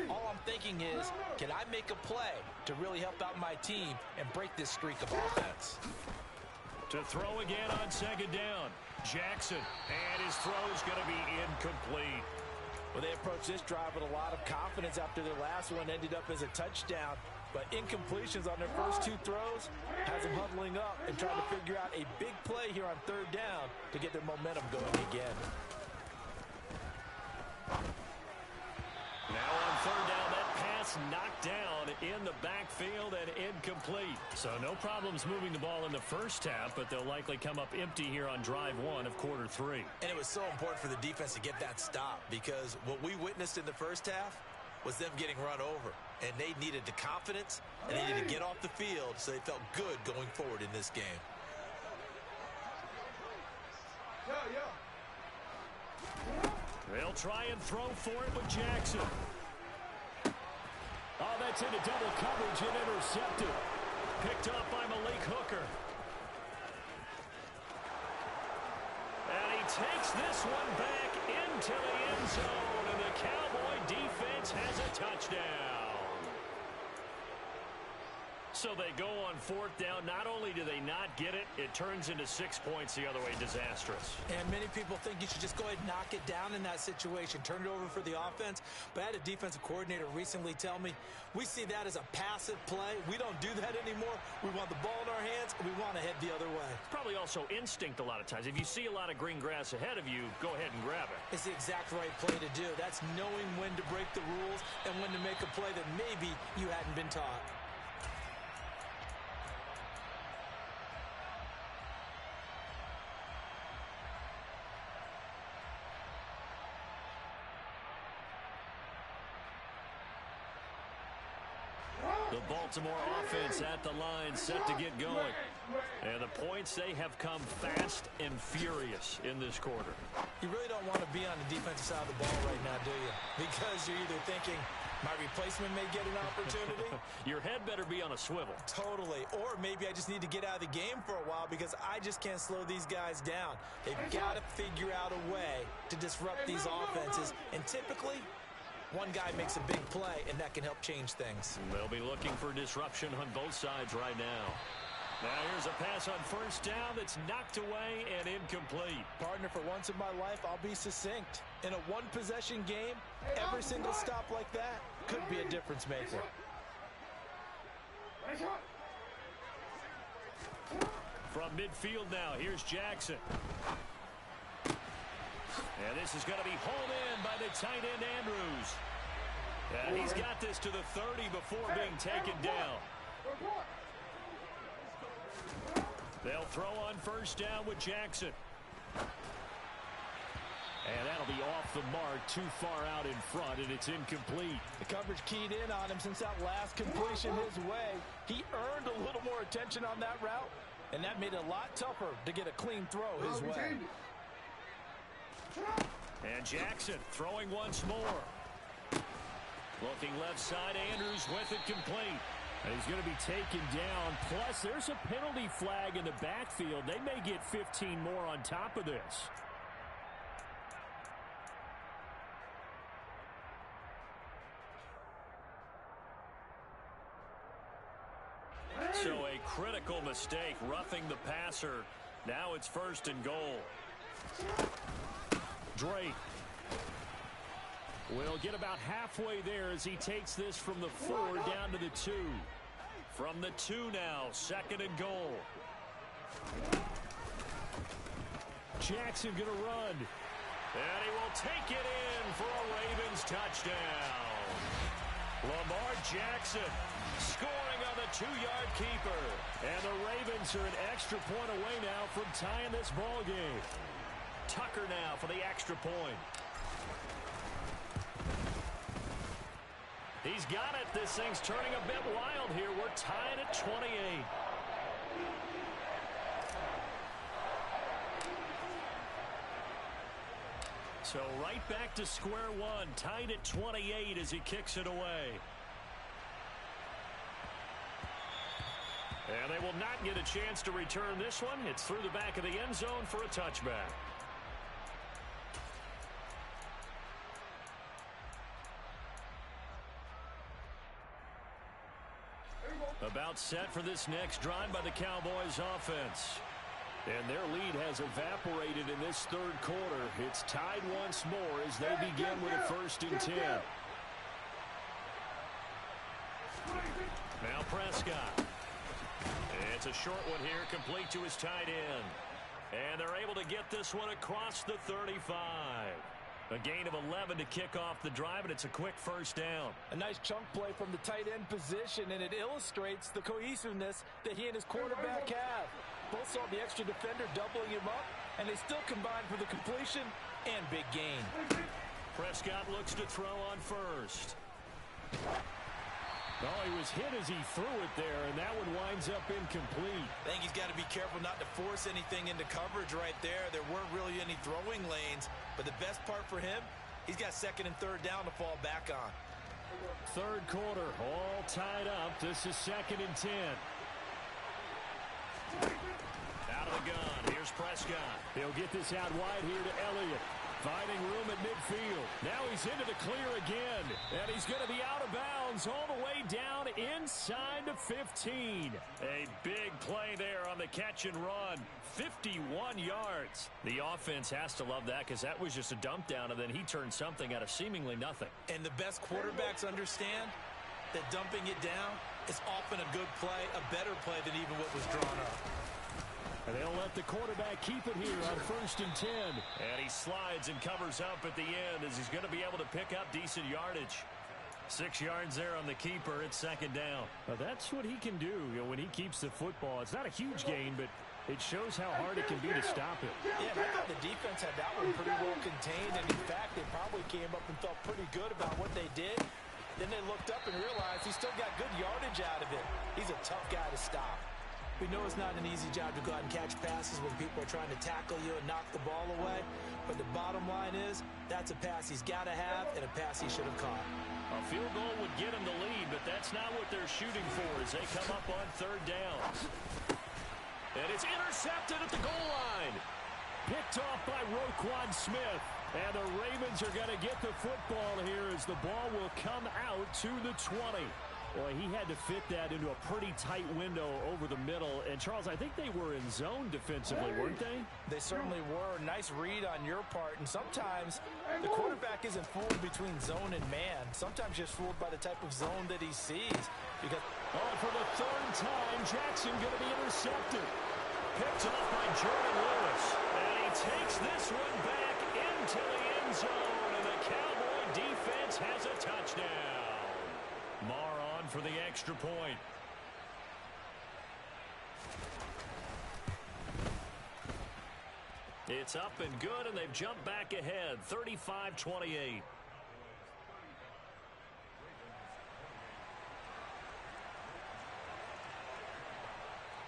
all I'm thinking is, can I make a play to really help out my team and break this streak of offense? To throw again on second down, Jackson. And his throw is going to be incomplete. Well, they approached this drive with a lot of confidence after their last one ended up as a touchdown. But incompletions on their first 2 throws has them huddling up and trying to figure out a big play here on third down to get their momentum going again. Now on third down, that pass knocked down in the backfield and incomplete. So no problems moving the ball in the first half, but they'll likely come up empty here on drive 1 of quarter 3. And it was so important for the defense to get that stop, because what we witnessed in the first half was them getting run over. And they needed the confidence, and they needed to get off the field so they felt good going forward in this game. They'll try and throw for it with Jackson. Oh, that's into double coverage and intercepted. Picked up by Malik Hooker. And he takes this one back into the end zone, and the Cowboy defense has a touchdown. So they go on fourth down. Not only do they not get it, it turns into 6 points the other way. Disastrous. And many people think you should just go ahead and knock it down in that situation. Turn it over for the offense. But I had a defensive coordinator recently tell me, we see that as a passive play. We don't do that anymore. We want the ball in our hands, and we want to head the other way. It's probably also instinct a lot of times. If you see a lot of green grass ahead of you, go ahead and grab it. It's the exact right play to do. That's knowing when to break the rules and when to make a play that maybe you hadn't been taught. The Baltimore offense at the line, set to get going. And the points, they have come fast and furious in this quarter. You really don't want to be on the defensive side of the ball right now, do you? Because you're either thinking, my replacement may get an opportunity. Your head better be on a swivel. Totally. Or maybe I just need to get out of the game for a while because I just can't slow these guys down. They've got to figure out a way to disrupt these offenses. And typically, one guy makes a big play, and that can help change things. They'll be looking for disruption on both sides right now. Now here's a pass on first down that's knocked away and incomplete. Partner, for once in my life, I'll be succinct. In a one-possession game, every single stop like that could be a difference maker. From midfield now, here's Jackson. And this is going to be hauled in by the tight end, Andrews. And he's got this to the 30 before being taken down. They'll throw on first down with Jackson. And that'll be off the mark, too far out in front, and it's incomplete. The coverage keyed in on him since that last completion his way. He earned a little more attention on that route, and that made it a lot tougher to get a clean throw his way. And Jackson throwing once more. Looking left side, Andrews with it complete. And he's going to be taken down. Plus, there's a penalty flag in the backfield. They may get 15 more on top of this. So a critical mistake, roughing the passer. Now it's first and goal. Drake. We'll get about halfway there as he takes this from the 4 down to the 2. From the 2 now, 2nd and goal. Jackson going to run. And he will take it in for a Ravens touchdown. Lamar Jackson scoring on the 2-yard keeper. And the Ravens are an extra point away now from tying this ball game. Tucker now for the extra point. He's got it. This thing's turning a bit wild here. We're tied at 28. So right back to square one, tied at 28 as he kicks it away. And they will not get a chance to return this one. It's through the back of the end zone for a touchback. About set for this next drive by the Cowboys offense. And their lead has evaporated in this 3rd quarter. It's tied once more as they begin with a 1st and 10. Now Prescott. It's a short one here, complete to his tight end. And they're able to get this one across the 35. A gain of 11 to kick off the drive, and it's a quick 1st down. A nice chunk play from the tight end position, and it illustrates the cohesiveness that he and his quarterback have. Both saw the extra defender doubling him up, and they still combined for the completion and big gain. Prescott looks to throw on 1st. Oh, he was hit as he threw it there, and that one winds up incomplete. I think he's got to be careful not to force anything into coverage right there. There weren't really any throwing lanes, but the best part for him, he's got 2nd and 3rd down to fall back on. 3rd quarter, all tied up. This is 2nd and 10. Out of the gun, here's Prescott. He'll get this out wide here to Elliott. Finding room at midfield. Now he's into the clear again. And he's going to be out of bounds all the way down inside the 15. A big play there on the catch and run. 51 yards. The offense has to love that because that was just a dump down, and then he turned something out of seemingly nothing. And the best quarterbacks understand that dumping it down is often a good play, a better play than even what was drawn up. And they'll let the quarterback keep it here on 1st and 10. And he slides and covers up at the end as he's going to be able to pick up decent yardage. 6 yards there on the keeper. It's 2nd down. Now that's what he can do, when he keeps the football. It's not a huge gain, but it shows how hard it can be to stop it. Yeah, I thought the defense had that one pretty well contained. And in fact, they probably came up and felt pretty good about what they did. Then they looked up and realized he still got good yardage out of it. He's a tough guy to stop. We know it's not an easy job to go out and catch passes when people are trying to tackle you and knock the ball away. But the bottom line is, that's a pass he's got to have and a pass he should have caught. A field goal would get him the lead, but that's not what they're shooting for as they come up on 3rd down. And it's intercepted at the goal line. Picked off by Roquan Smith. And the Ravens are going to get the football here as the ball will come out to the 20. Boy, he had to fit that into a pretty tight window over the middle. And, Charles, I think they were in zone defensively, weren't they? They certainly were. Nice read on your part. And sometimes the quarterback isn't fooled between zone and man. Sometimes just fooled by the type of zone that he sees. Because for the 3rd time, Jackson going to be intercepted. Picked off by Jordan Lewis. And he takes this one back into the end zone. And the Cowboy defense has a touchdown. Marr on for the extra point. It's up and good, and they've jumped back ahead, 35-28.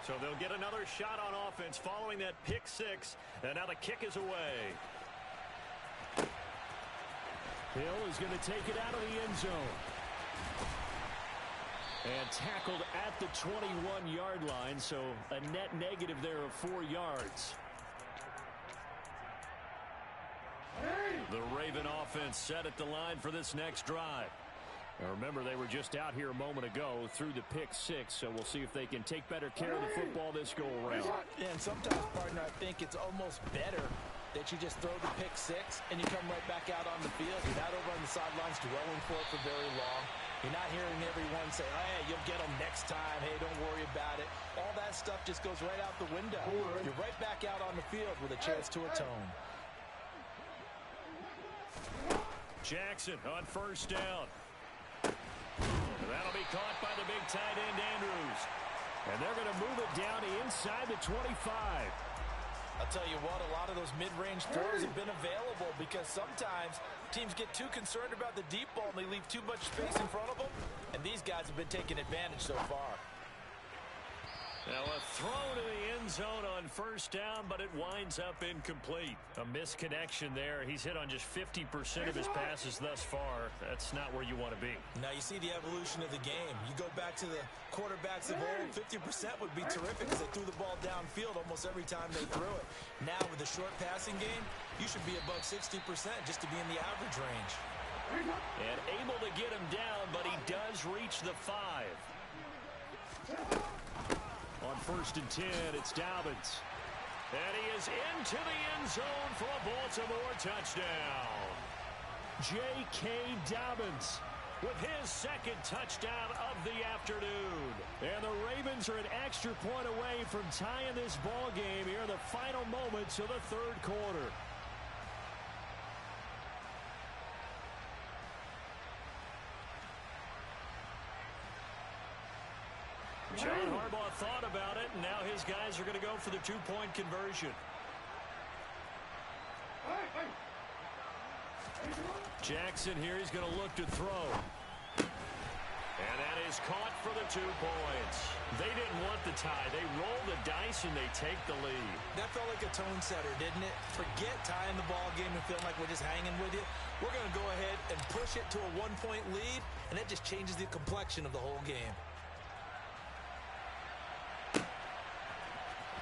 So they'll get another shot on offense following that pick 6, and now the kick is away. Hill is going to take it out of the end zone. And tackled at the 21-yard line, so a net negative there of 4 yards. The Raven offense set at the line for this next drive. Now remember, they were just out here a moment ago through the pick 6, so we'll see if they can take better care of the football this go-around. Yeah, and sometimes, partner, I think it's almost better that you just throw the pick six and you come right back out on the field. You're not over on the sidelines dwelling for it for very long. You're not hearing everyone say, hey, you'll get them next time. Hey, don't worry about it. All that stuff just goes right out the window. You're right back out on the field with a chance to atone. Jackson on first down. That'll be caught by the big tight end, Andrews. And they're going to move it down inside the 25. I'll tell you what, a lot of those mid-range throws have been available because sometimes teams get too concerned about the deep ball and they leave too much space in front of them. And these guys have been taking advantage so far. Now a throw to the end zone on first down, but it winds up incomplete. A misconnection there. He's hit on just 50% of his passes thus far. That's not where you want to be. Now you see the evolution of the game. You go back to the quarterbacks of old, 50% would be terrific because they threw the ball downfield almost every time they threw it. Now with the short passing game, you should be above 60% just to be in the average range. And able to get him down, but he does reach the 5. On first and 10, it's Dobbins. And he is into the end zone for a Baltimore touchdown. J.K. Dobbins with his second touchdown of the afternoon. And the Ravens are an extra point away from tying this ball game here in the final moments of the third quarter. John Harbaugh thought about it, and now his guys are going to go for the two-point conversion. Jackson here, he's going to look to throw. And that is caught for the 2 points. They didn't want the tie. They roll the dice, and they take the lead. That felt like a tone setter, didn't it? Forget tying the ball game and feeling like we're just hanging with you. We're going to go ahead and push it to a 1-point lead, and that just changes the complexion of the whole game.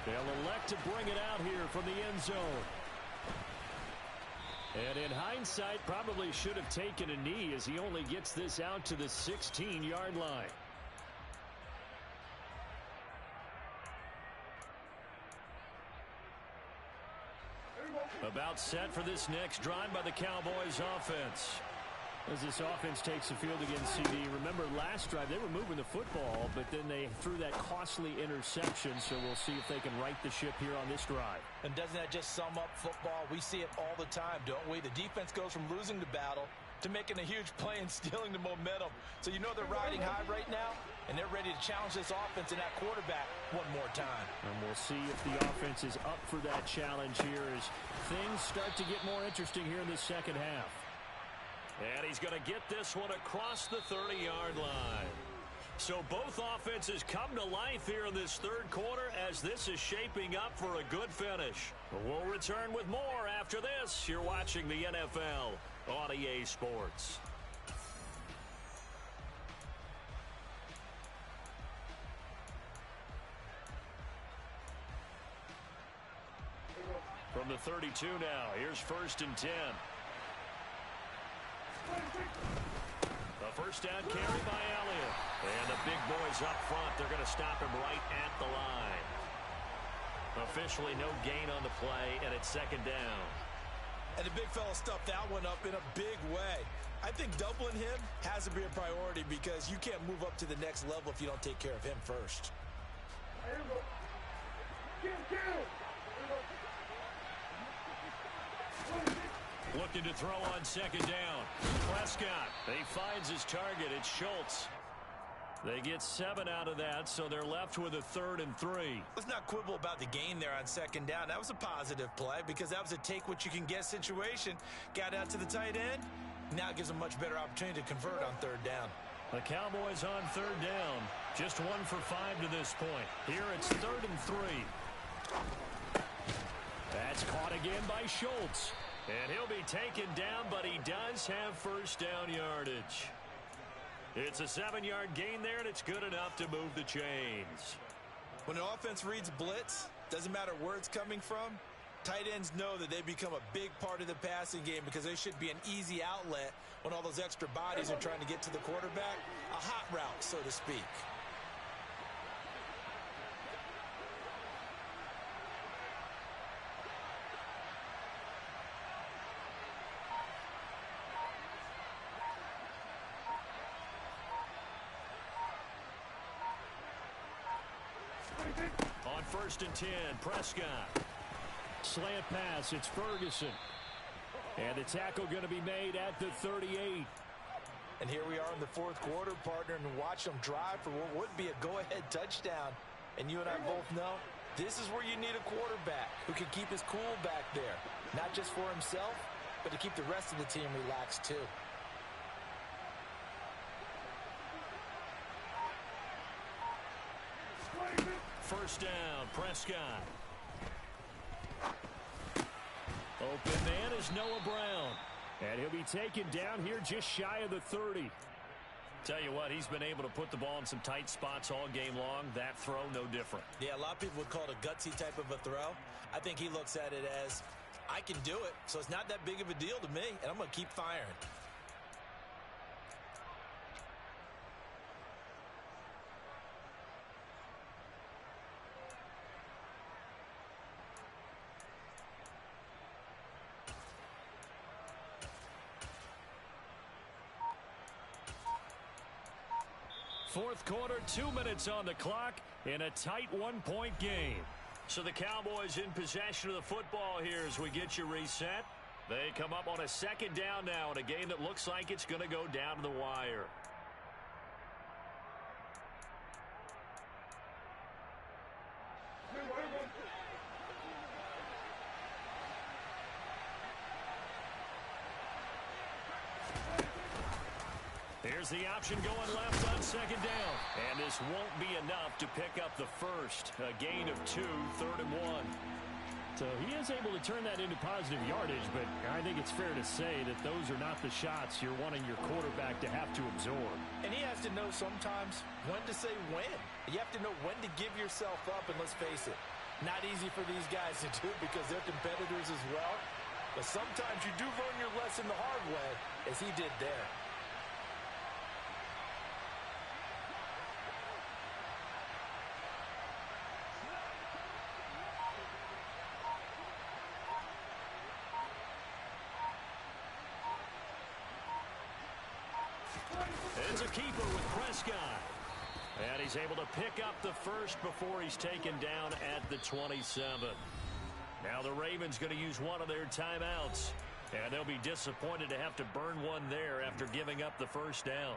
They'll elect to bring it out here from the end zone. And in hindsight, probably should have taken a knee as he only gets this out to the 16-yard line. About set for this next drive by the Cowboys offense. As this offense takes the field against CD. Remember, last drive, they were moving the football, but then they threw that costly interception, so we'll see if they can right the ship here on this drive. And doesn't that just sum up football? We see it all the time, don't we? The defense goes from losing the battle to making a huge play and stealing the momentum. So you know they're riding high right now, and they're ready to challenge this offense and that quarterback one more time. And we'll see if the offense is up for that challenge here as things start to get more interesting here in the second half. And he's going to get this one across the 30-yard line. So both offenses come to life here in this third quarter as this is shaping up for a good finish. We'll return with more after this. You're watching the NFL on EA Sports. From the 32 now, here's first and 10. The first down carry by Elliott. And the big boys up front, they're going to stop him right at the line. Officially no gain on the play, and it's second down. And the big fella stuffed that one up in a big way. I think doubling him has to be a priority because you can't move up to the next level if you don't take care of him first. Looking to throw on second down. Prescott, he finds his target. It's Schultz. They get 7 out of that, so they're left with a 3rd and 3. Let's not quibble about the gain there on second down. That was a positive play because that was a take-what-you-can-get situation. Got out to the tight end. Now it gives them a much better opportunity to convert on third down. The Cowboys on third down. Just 1 for 5 to this point. Here it's 3rd and 3. That's caught again by Schultz. And he'll be taken down, but he does have first down yardage. It's a 7-yard gain there, and it's good enough to move the chains. When an offense reads blitz, doesn't matter where it's coming from, tight ends know that they become a big part of the passing game because they should be an easy outlet when all those extra bodies are trying to get to the quarterback. A hot route, so to speak. On 1st and 10, Prescott. Slant pass, it's Ferguson. And the tackle going to be made at the 38. And here we are in the fourth quarter, partner, and watch them drive for what would be a go-ahead touchdown. And you and I both know this is where you need a quarterback who can keep his cool back there. Not just for himself, but to keep the rest of the team relaxed too. First down, Prescott. Open man is Noah Brown. And he'll be taken down here just shy of the 30. Tell you what, he's been able to put the ball in some tight spots all game long. That throw, no different. Yeah, a lot of people would call it a gutsy type of a throw. I think he looks at it as, I can do it, so it's not that big of a deal to me, and I'm going to keep firing. Fourth quarter, 2 minutes on the clock in a tight one-point game. So the Cowboys in possession of the football here as we get you reset. They come up on a second down now in a game that looks like it's going to go down to the wire. Here's the option going left on second down. And this won't be enough to pick up the first. A gain of 2, 3rd and 1. So he is able to turn that into positive yardage, but I think it's fair to say that those are not the shots you're wanting your quarterback to have to absorb. And he has to know sometimes when to say when. You have to know when to give yourself up, and let's face it, not easy for these guys to do because they're competitors as well. But sometimes you do learn your lesson the hard way, as he did there. It's a keeper with Prescott. And he's able to pick up the first before he's taken down at the 27. Now the Ravens going to use one of their timeouts. And they'll be disappointed to have to burn one there after giving up the first down.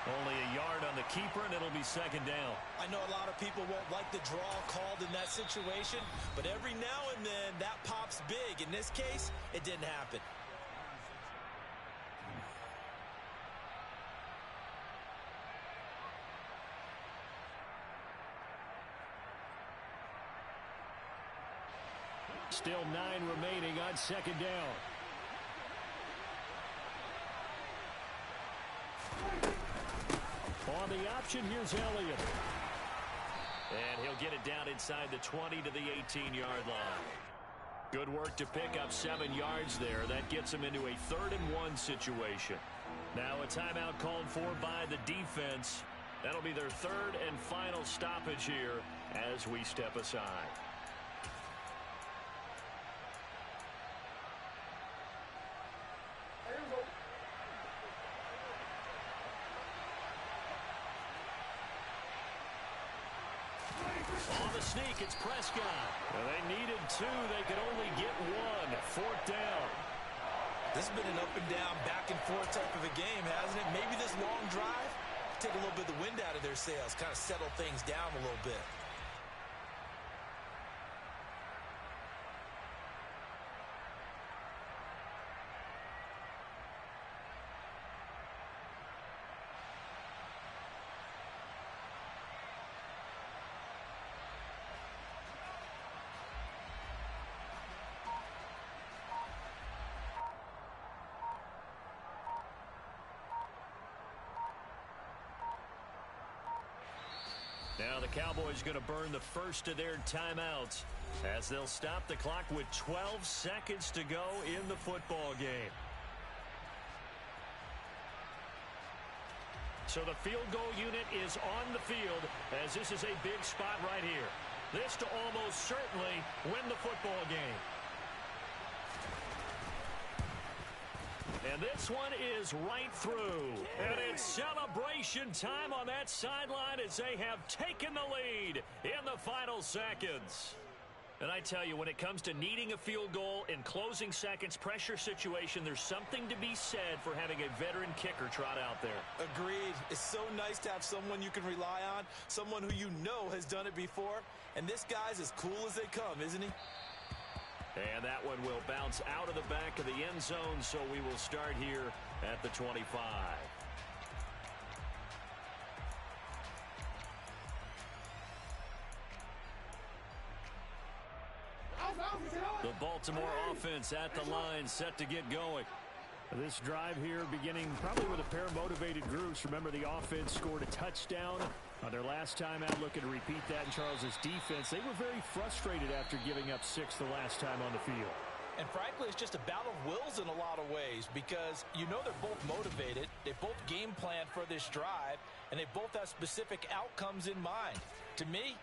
Only a yard on the keeper, and it'll be second down. I know a lot of people won't like the draw called in that situation, but every now and then that pops big. In this case, it didn't happen. Still 9 remaining on second down. On the option, here's Elliott. And he'll get it down inside the 20 to the 18-yard line. Good work to pick up 7 yards there. That gets him into a 3rd and 1 situation. Now a timeout called for by the defense. That'll be their 3rd and final stoppage here as we step aside. On the sneak, it's Prescott. Well, they needed 2. They could only get 1. 4th down. This has been an up and down, back and forth type of a game, hasn't it? Maybe this long drive, take a little bit of the wind out of their sails, kind of settle things down a little bit. Now the Cowboys going to burn the first of their timeouts as they'll stop the clock with 12 seconds to go in the football game. So the field goal unit is on the field as this is a big spot right here. This to almost certainly win the football game. And this one is right through. And it's celebration time on that sideline as they have taken the lead in the final seconds. And I tell you, when it comes to needing a field goal in closing seconds, pressure situation, there's something to be said for having a veteran kicker trot out there. Agreed. It's so nice to have someone you can rely on, someone who you know has done it before. And this guy's as cool as they come, isn't he? And that one will bounce out of the back of the end zone, so we will start here at the 25. The Baltimore offense at the line, set to get going. This drive here beginning probably with a pair of motivated groups. Remember, the offense scored a touchdown on their last time out, looking to repeat that in Charles's defense. They were very frustrated after giving up 6 the last time on the field. And frankly, it's just a battle of wills in a lot of ways because you know they're both motivated, they both game plan for this drive, and they both have specific outcomes in mind. To me,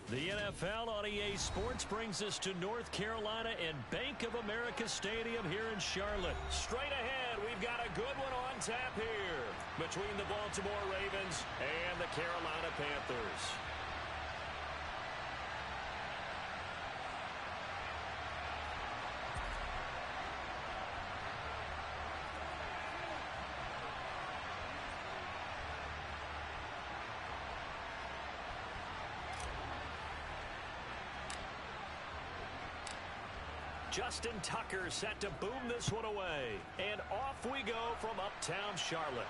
The NFL on EA Sports brings us to North Carolina and Bank of America Stadium here in Charlotte. Straight ahead, we've got a good one on tap here between the Baltimore Ravens and the Carolina Panthers. Justin Tucker set to boom this one away. And off we go from uptown Charlotte.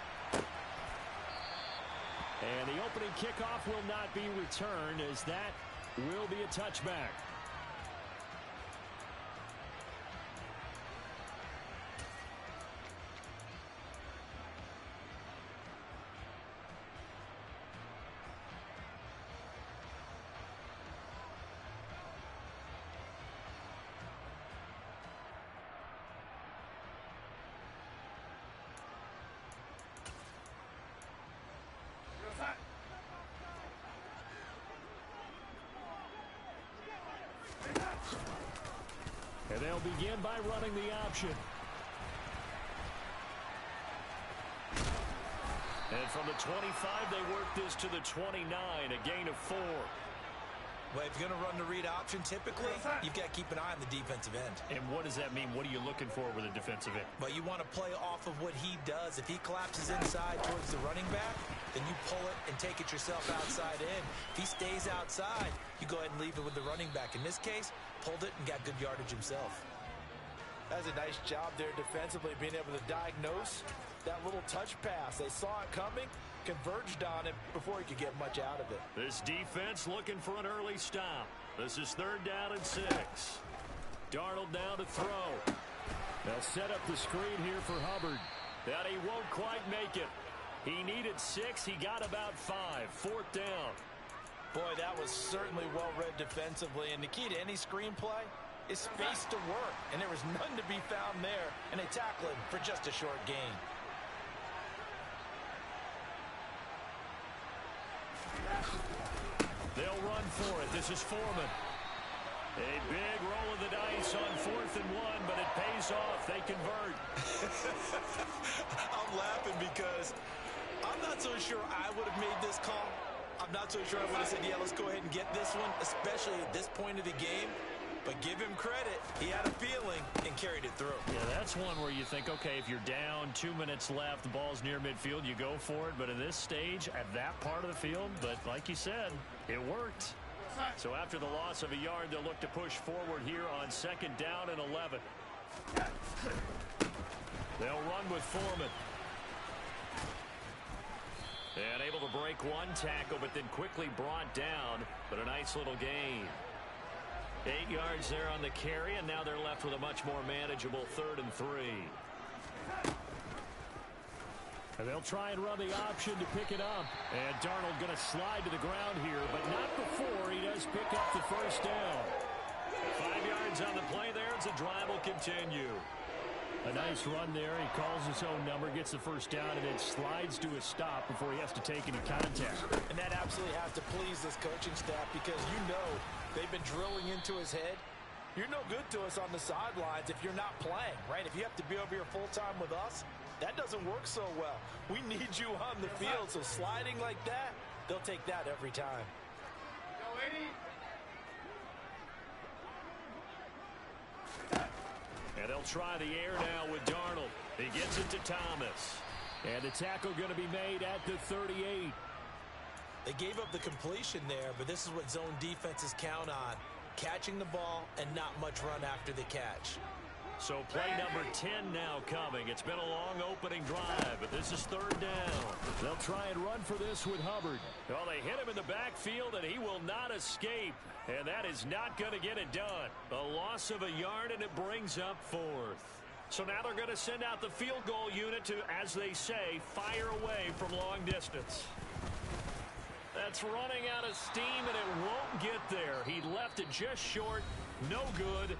And the opening kickoff will not be returned as that will be a touchback. And they'll begin by running the option. And from the 25, they work this to the 29, a gain of 4. Well, if you're going to run the read option, typically, you've got to keep an eye on the defensive end. And what does that mean? What are you looking for with a defensive end? Well, you want to play off of what he does. If he collapses inside towards the running back, then you pull it and take it yourself outside in. If he stays outside, you go ahead and leave it with the running back. In this case, pulled it and got good yardage himself. That's a nice job there defensively, being able to diagnose that little touch pass. They saw it coming, converged on it before he could get much out of it. This defense looking for an early stop. This is 3rd down and 6. Darnold down to throw. They'll set up the screen here for Hubbard. That he won't quite make it. He needed 6. He got about 5. 4th down. Boy, that was certainly well-read defensively. And the key to any screenplay is space to work. And there was none to be found there. And they tackle him for just a short gain. They'll run for it. This is Foreman. A big roll of the dice on 4th and 1, but it pays off. They convert. I'm laughing because I'm not so sure I would have made this call. I'm not so sure I would have said, yeah, let's go ahead and get this one, especially at this point of the game. But give him credit. He had a feeling and carried it through. Yeah, that's one where you think, okay, if you're down, 2 minutes left, the ball's near midfield, you go for it. But at this stage, at that part of the field, but like you said, it worked. So after the loss of a yard, they'll look to push forward here on 2nd down and 11. They'll run with Foreman. And able to break one tackle, but then quickly brought down. But a nice little gain. 8 yards there on the carry, and now they're left with a much more manageable 3rd and 3. And they'll try and run the option to pick it up. And Darnold going to slide to the ground here, but not before he does pick up the 1st down. 5 yards on the play there as the drive will continue. A nice run there. He calls his own number, gets the 1st down, and then slides to a stop before he has to take any contact. And that absolutely has to please this coaching staff because you know they've been drilling into his head. You're no good to us on the sidelines if you're not playing, right? If you have to be over here full-time with us, that doesn't work so well. We need you on the field, so sliding like that, they'll take that every time. Go, Eddie. And they'll try the air now with Darnold. He gets it to Thomas. And the tackle going to be made at the 38. They gave up the completion there, but this is what zone defenses count on. Catching the ball and not much run after the catch. So play number 10 now coming. It's been a long opening drive, but this is 3rd down. They'll try and run for this with Hubbard. Well, they hit him in the backfield, and he will not escape. And that is not going to get it done. A loss of a yard, and it brings up 4th. So now they're going to send out the field goal unit to, as they say, fire away from long distance. That's running out of steam, and it won't get there. He left it just short. No good.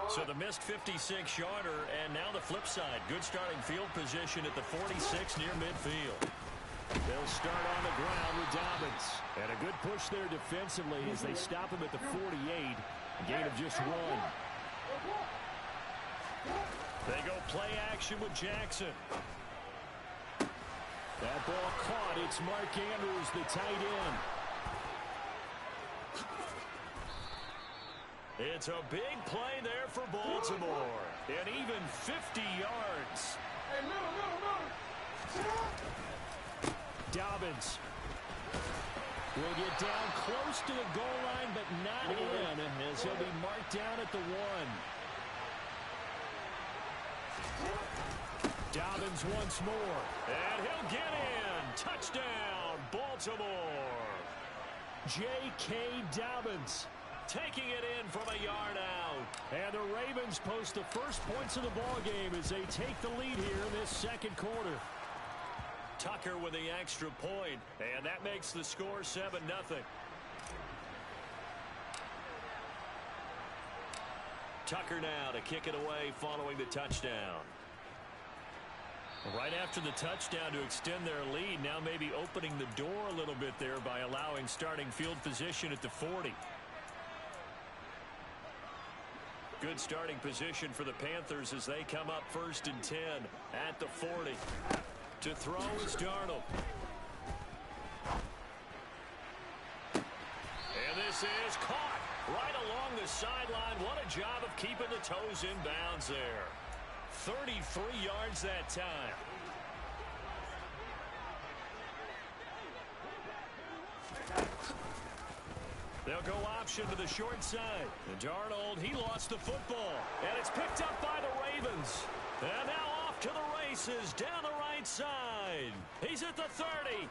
So the missed 56-yarder, and now the flip side. Good starting field position at the 46 near midfield. They'll start on the ground with Dobbins. And a good push there defensively as they stop him at the 48. A gain of just 1. They go play action with Jackson. That ball caught. It's Mark Andrews, the tight end. It's a big play there for Baltimore. And even 50 yards. Hey, middle. Dobbins will get down close to the goal line, but not in, as he'll be marked down at the 1. Dobbins once more, and he'll get in. Touchdown, Baltimore. J.K. Dobbins taking it in from a yard out. And the Ravens post the first points of the ball game as they take the lead here in this 2nd quarter. Tucker with the extra point, and that makes the score 7-0. Tucker now to kick it away following the touchdown. Right after the touchdown to extend their lead, now maybe opening the door a little bit there by allowing starting field position at the 40. Good starting position for the Panthers as they come up 1st and 10 at the 40. To throw is Darnold. And this is caught right along the sideline. What a job of keeping the toes in bounds there. 33 yards that time. They'll go option to the short side. And Darnold, he lost the football. And it's picked up by the Ravens. And now off to the races down the right side. He's at the 30.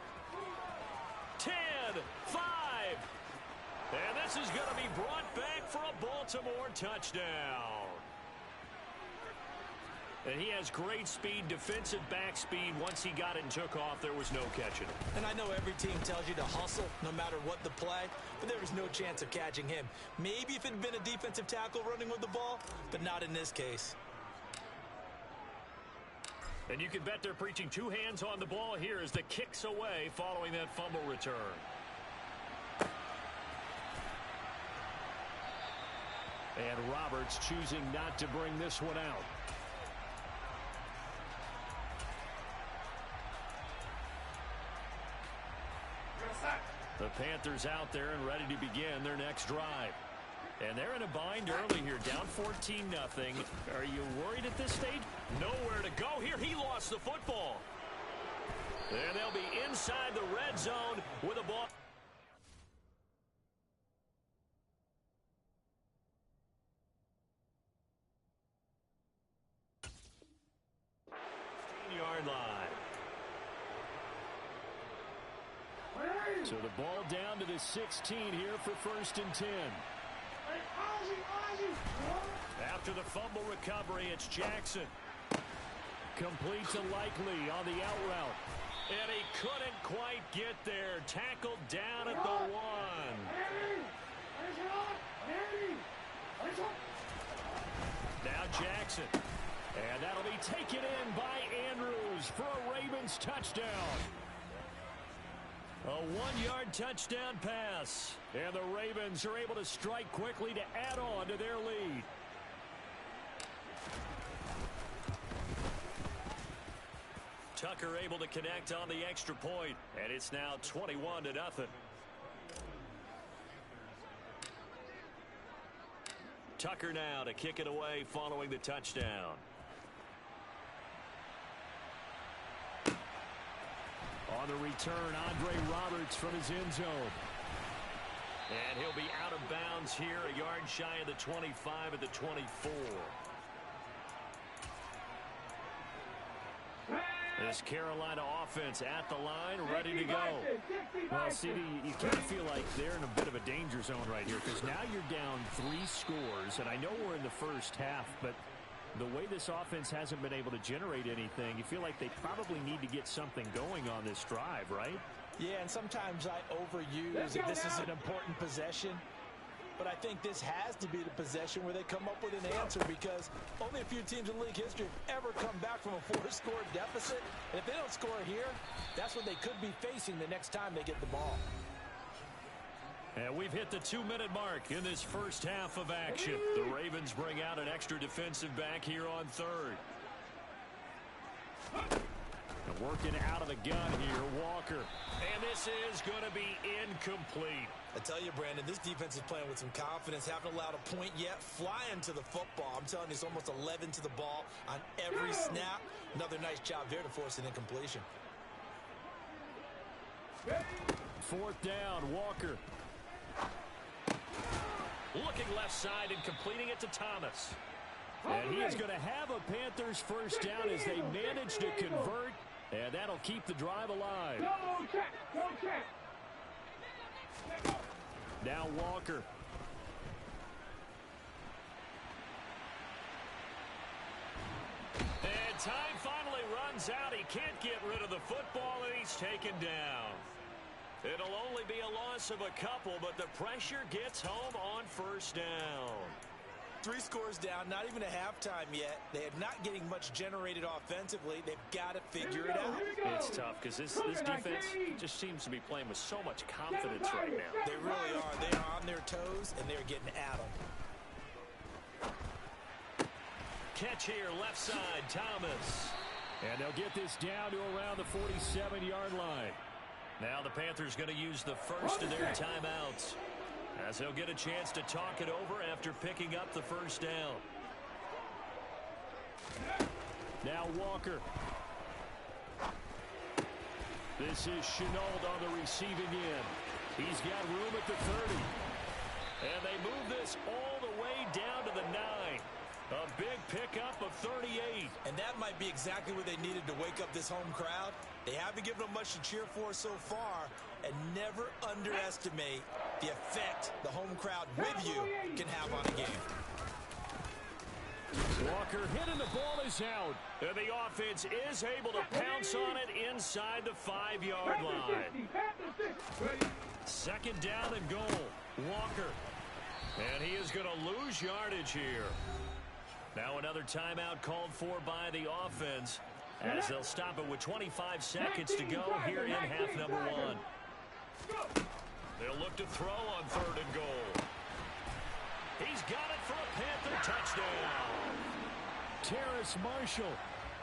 10, 5. And this is going to be brought back for a Baltimore touchdown. And he has great speed, defensive back speed. Once he got it and took off, there was no catching it. And I know every team tells you to hustle no matter what the play, but there was no chance of catching him. Maybe if it had been a defensive tackle running with the ball, but not in this case. And you can bet they're preaching two hands on the ball here as the kick's away following that fumble return. And Roberts choosing not to bring this one out. The Panthers out there and ready to begin their next drive. And they're in a bind early here, down 14-0. Are you worried at this stage? Nowhere to go here. He lost the football. And they'll be inside the red zone with a ball. Yard line. So the ball down to the 16 here for 1st and 10. After the fumble recovery, it's Jackson. Complete to Likely on the out route. And he couldn't quite get there. Tackled down at the 1. Now Jackson. And that'll be taken in by Andrews for a Ravens touchdown. A 1-yard touchdown pass. And the Ravens are able to strike quickly to add on to their lead. Tucker able to connect on the extra point. And it's now 21-0. Tucker now to kick it away following the touchdown. On the return, Andre Roberts from his end zone. And he'll be out of bounds here, a yard shy of the 25 at the 24. This Carolina offense at the line, ready to go. Well, CD, you kind of feel like they're in a bit of a danger zone right here because now you're down 3 scores, and I know we're in the first half, but the way this offense hasn't been able to generate anything, you feel like they probably need to get something going on this drive, right? Yeah, and sometimes I overuse that this is an important possession. But I think this has to be the possession where they come up with an answer because only a few teams in league history have ever come back from a 4-score deficit. And if they don't score here, that's what they could be facing the next time they get the ball. And we've hit the 2-minute mark in this first half of action. The Ravens bring out an extra defensive back here on 3rd. And working out of the gun here, Walker. And this is going to be incomplete. I tell you, Brandon, this defense is playing with some confidence. Haven't allowed a point yet. Flying to the football. I'm telling you, it's almost 11 to the ball on every snap. Another nice job there to force an incompletion. 4th down, Walker. Looking left side and completing it to Thomas. And he is going to have a Panthers first down as they manage to convert. And that'll keep the drive alive. Now Walker. And time finally runs out. He can't get rid of the football, and he's taken down. It'll only be a loss of a couple, but the pressure gets home on first down. 3 scores down, not even a halftime yet. They are not getting much generated offensively. They've got to figure it out. It's tough because this defense just seems to be playing with so much confidence right now. They really are. They are on their toes, and they're getting at them. Catch here, left side, Thomas. And they'll get this down to around the 47-yard line. Now the Panthers going to use the first of their timeouts, as they'll get a chance to talk it over after picking up the first down. Now Walker. This is Chenault on the receiving end. He's got room at the 30. And they move this all the way down to the 9. A big pickup of 38. And that might be exactly what they needed to wake up this home crowd. They haven't given them much to cheer for so far. And never underestimate the effect the home crowd with you can have on a game. Walker hitting the ball is out. And the offense is able to pounce on it inside the 5-yard line. 2nd down and goal. Walker. And he is going to lose yardage here. Now another timeout called for by the offense as they'll stop it with 25 seconds to go here in half number one. They'll look to throw on 3rd and goal. He's got it for a Panther touchdown. Terrace Marshall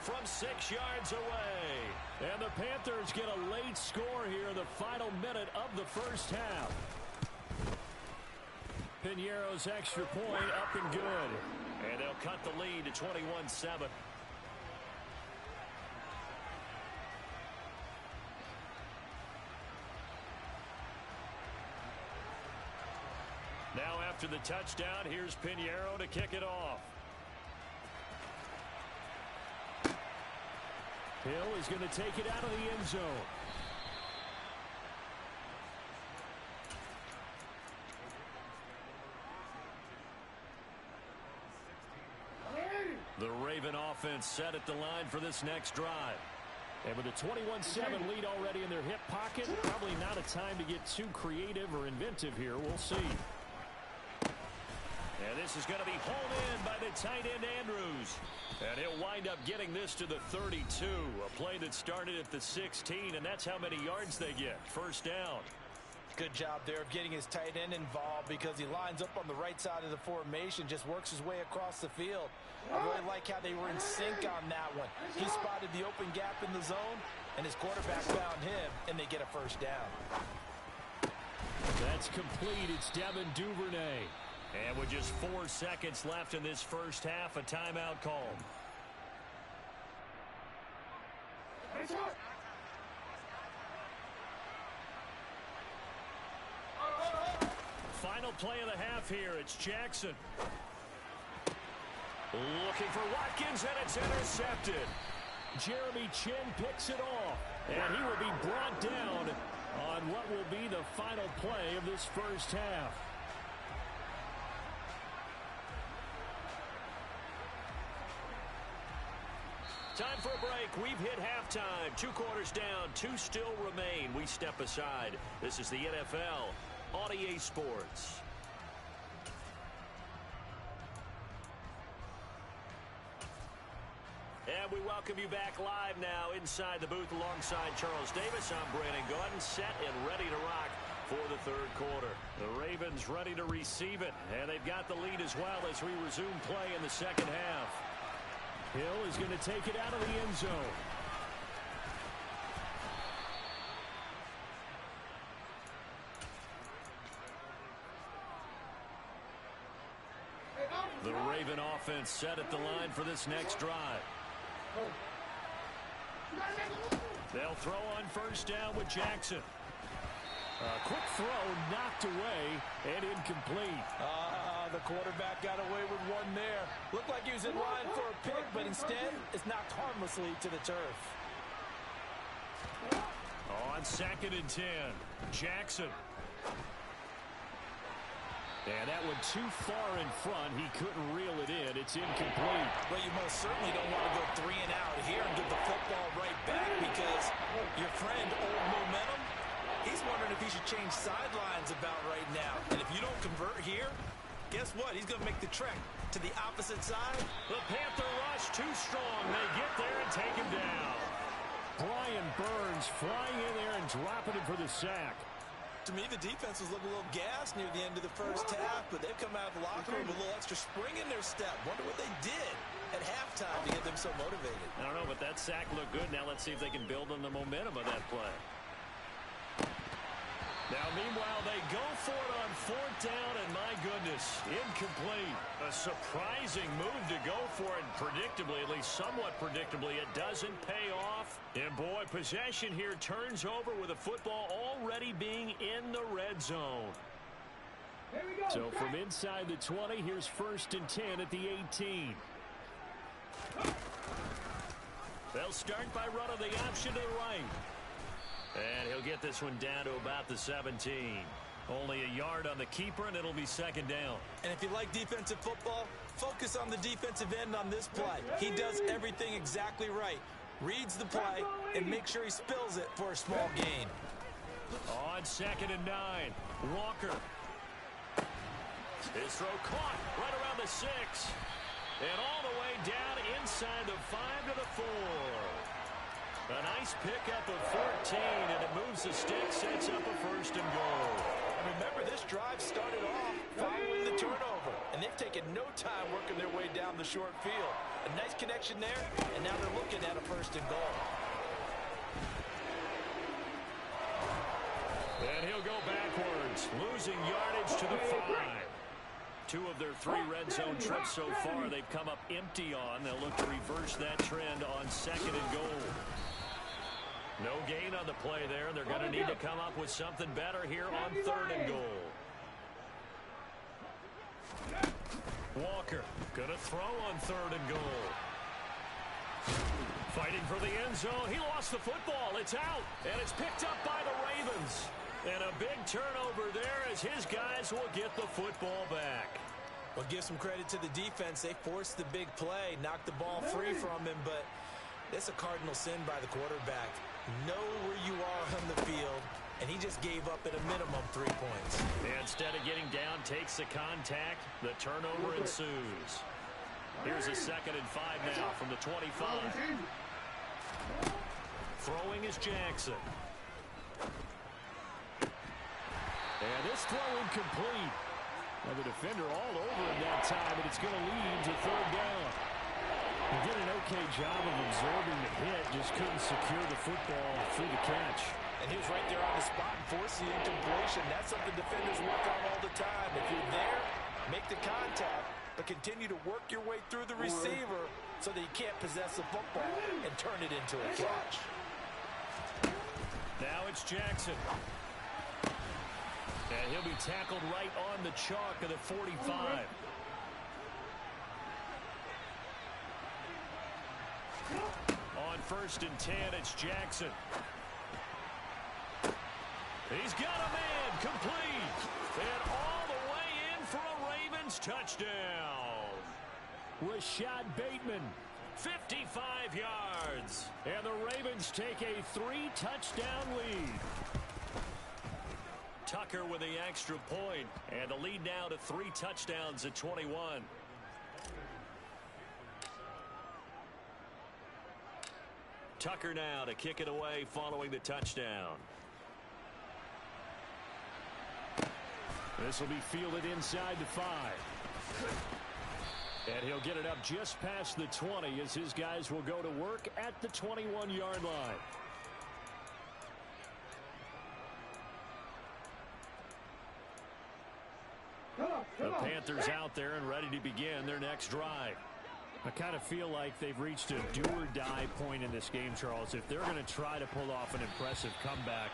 from 6 yards away. And the Panthers get a late score here in the final minute of the first half. Piñeiro's extra point up and good. And they'll cut the lead to 21-7. Now after the touchdown, here's Piñeiro to kick it off. Hill is going to take it out of the end zone. The Raven offense set at the line for this next drive. And with a 21-7 lead already in their hip pocket, probably not a time to get too creative or inventive here. We'll see. And this is going to be hauled in by the tight end Andrews. And he'll wind up getting this to the 32. A play that started at the 16, and that's how many yards they get. First down. Good job there of getting his tight end involved because he lines up on the right side of the formation, just works his way across the field. I really like how they were in sync on that one. He spotted the open gap in the zone, and his quarterback found him, and they get a first down. That's complete. It's Devin Duvernay. And with just 4 seconds left in this first half, a timeout called. Final play of the half here. It's Jackson. Looking for Watkins, and it's intercepted. Jeremy Chin picks it off. And he will be brought down on what will be the final play of this first half. Time for a break. We've hit halftime. 2 quarters down. 2 still remain. We step aside. This is the NFL on EA Sports. And we welcome you back live now inside the booth alongside Charles Davis. I'm Brandon Gordon, set and ready to rock for the 3rd quarter. The Ravens ready to receive it, and they've got the lead as well as we resume play in the second half. Hill is going to take it out of the end zone. The Raven offense set at the line for this next drive. They'll throw on first down with Jackson. A quick throw knocked away and incomplete. The quarterback got away with one there. Looked like he was in line for a pick, but instead it's knocked harmlessly to the turf. On 2nd and 10, Jackson. And that one too far in front. He couldn't reel it in. It's incomplete. Well, you most certainly don't want to go 3 and out here and give the football right back because your friend, Old Momentum, he's wondering if he should change sidelines about right now. And if you don't convert here, guess what? He's going to make the trek to the opposite side. The Panther rush too strong. They get there and take him down. Brian Burns flying in there and dropping him for the sack. To me, the defense was looking a little gassed near the end of the first half, but they've come out of the locker room with a little extra spring in their step. Wonder what they did at halftime to get them so motivated. I don't know, but that sack looked good. Now let's see if they can build on the momentum of that play. Now, meanwhile, they go for it on 4th down, and my goodness, incomplete. A surprising move to go for it predictably, at least somewhat predictably. It doesn't pay off. And, boy, possession here turns over with the football already being in the red zone. So from inside the 20, here's 1st and 10 at the 18. They'll start by running the option to the right. And he'll get this one down to about the 17. Only a yard on the keeper, and it'll be 2nd down. And if you like defensive football, focus on the defensive end on this play. He does everything exactly right. Reads the play and makes sure he spills it for a small gain. On 2nd and 9, Walker. His throw caught right around the 6. And all the way down inside the 5 to the 4. A nice pickup of 14, and it moves the stick, sets up a 1st and goal. And remember, this drive started off following the turnover, and they've taken no time working their way down the short field. A nice connection there, and now they're looking at a 1st and goal. And he'll go backwards, losing yardage to the 5. 2 of their 3 red zone trips so far they've come up empty on. They'll look to reverse that trend on 2nd and goal. No gain on the play there. They're going to need to come up with something better here on 3rd and goal. Walker going to throw on 3rd and goal. Fighting for the end zone. He lost the football. It's out. And it's picked up by the Ravens. And a big turnover there as his guys will get the football back. Well, give some credit to the defense. They forced the big play, knocked the ball free from him, but it's a cardinal sin by the quarterback. Know where you are on the field, and he just gave up at a minimum 3 points. Instead of getting down, takes the contact. The turnover ensues. Here's a 2nd and 5 now from the 25. Throwing is Jackson. And this throw incomplete. Well, the defender all over him that time, and it's going to lead to 3rd down. He did an okay job of absorbing the hit, just couldn't secure the football through the catch. And he was right there on the spot and forced the incompletion. That's something defenders work on all the time. If you're there, make the contact, but continue to work your way through the receiver so that you can't possess the football and turn it into a catch. Now it's Jackson. And he'll be tackled right on the chalk of the 45. On 1st and 10, it's Jackson. He's got a man complete. And all the way in for a Ravens touchdown. Rashad Bateman, 55 yards. And the Ravens take a 3-touchdown lead. Tucker with the extra point, and the lead now to 3 touchdowns at 21. Tucker now to kick it away following the touchdown. This will be fielded inside the 5. And he'll get it up just past the 20 as his guys will go to work at the 21-yard line. The Panthers out there and ready to begin their next drive. I kind of feel like they've reached a do-or-die point in this game, Charles. If they're going to try to pull off an impressive comeback,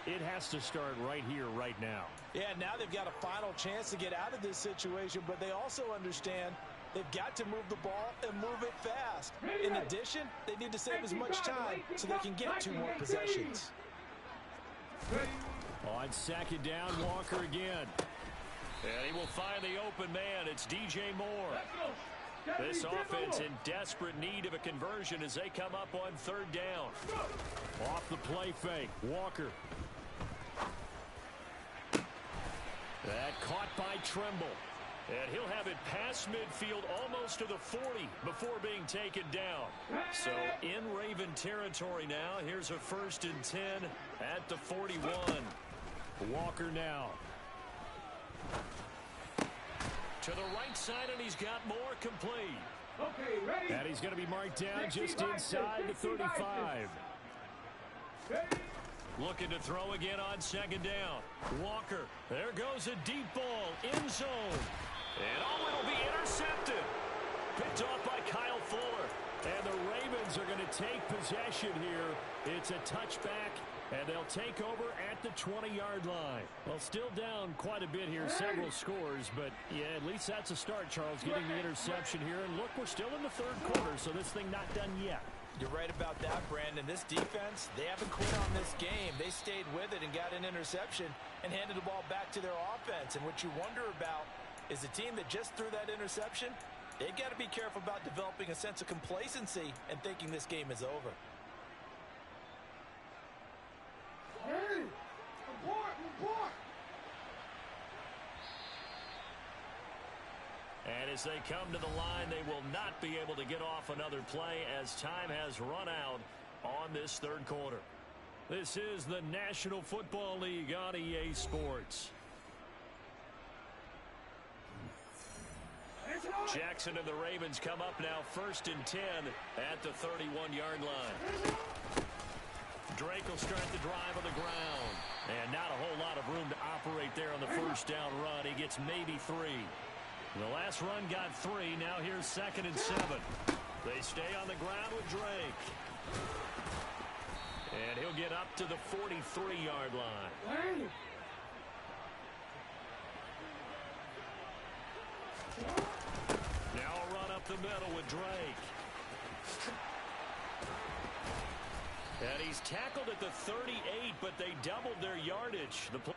it has to start right here, right now. Yeah, now they've got a final chance to get out of this situation, but they also understand they've got to move the ball and move it fast. In addition, they need to save as much time so they can get 2 more possessions. On 2nd down, Walker again. And he will find the open man. It's DJ Moore. This offense in desperate need of a conversion as they come up on 3rd down. Off the play fake, Walker. That caught by Trimble. And he'll have it past midfield almost to the 40 before being taken down. So in Raven territory now. Here's a 1st and 10 at the 41. Walker now. To the right side, and he's got more complete. Okay, ready. And he's going to be marked down just inside the 35. Looking to throw again on 2nd down. Walker. There goes a deep ball. End zone. And it'll be intercepted. Picked off by Kyle Fuller. And the Ravens are going to take possession here. It's a touchback. And they'll take over at the 20-yard line. Well, still down quite a bit here, several scores. But, yeah, at least that's a start, Charles, getting the interception here. And, look, we're still in the 3rd quarter, so this thing not done yet. You're right about that, Brandon. This defense, they haven't quit on this game. They stayed with it and got an interception and handed the ball back to their offense. And what you wonder about is the team that just threw that interception, they've got to be careful about developing a sense of complacency and thinking this game is over. Hey, report. And As they come to the line, they will not be able to get off another play as time has run out on this third quarter. This is the National Football League on EA Sports. Jackson and the Ravens come up now 1st and 10 at the 31-yard line. Drake will start the drive on the ground. And not a whole lot of room to operate there on the first down run. He gets maybe 3. The last run got 3. Now here's 2nd and 7. They stay on the ground with Drake. And he'll get up to the 43-yard line. Now a run up the middle with Drake. And he's tackled at the 38, but they doubled their yardage. The play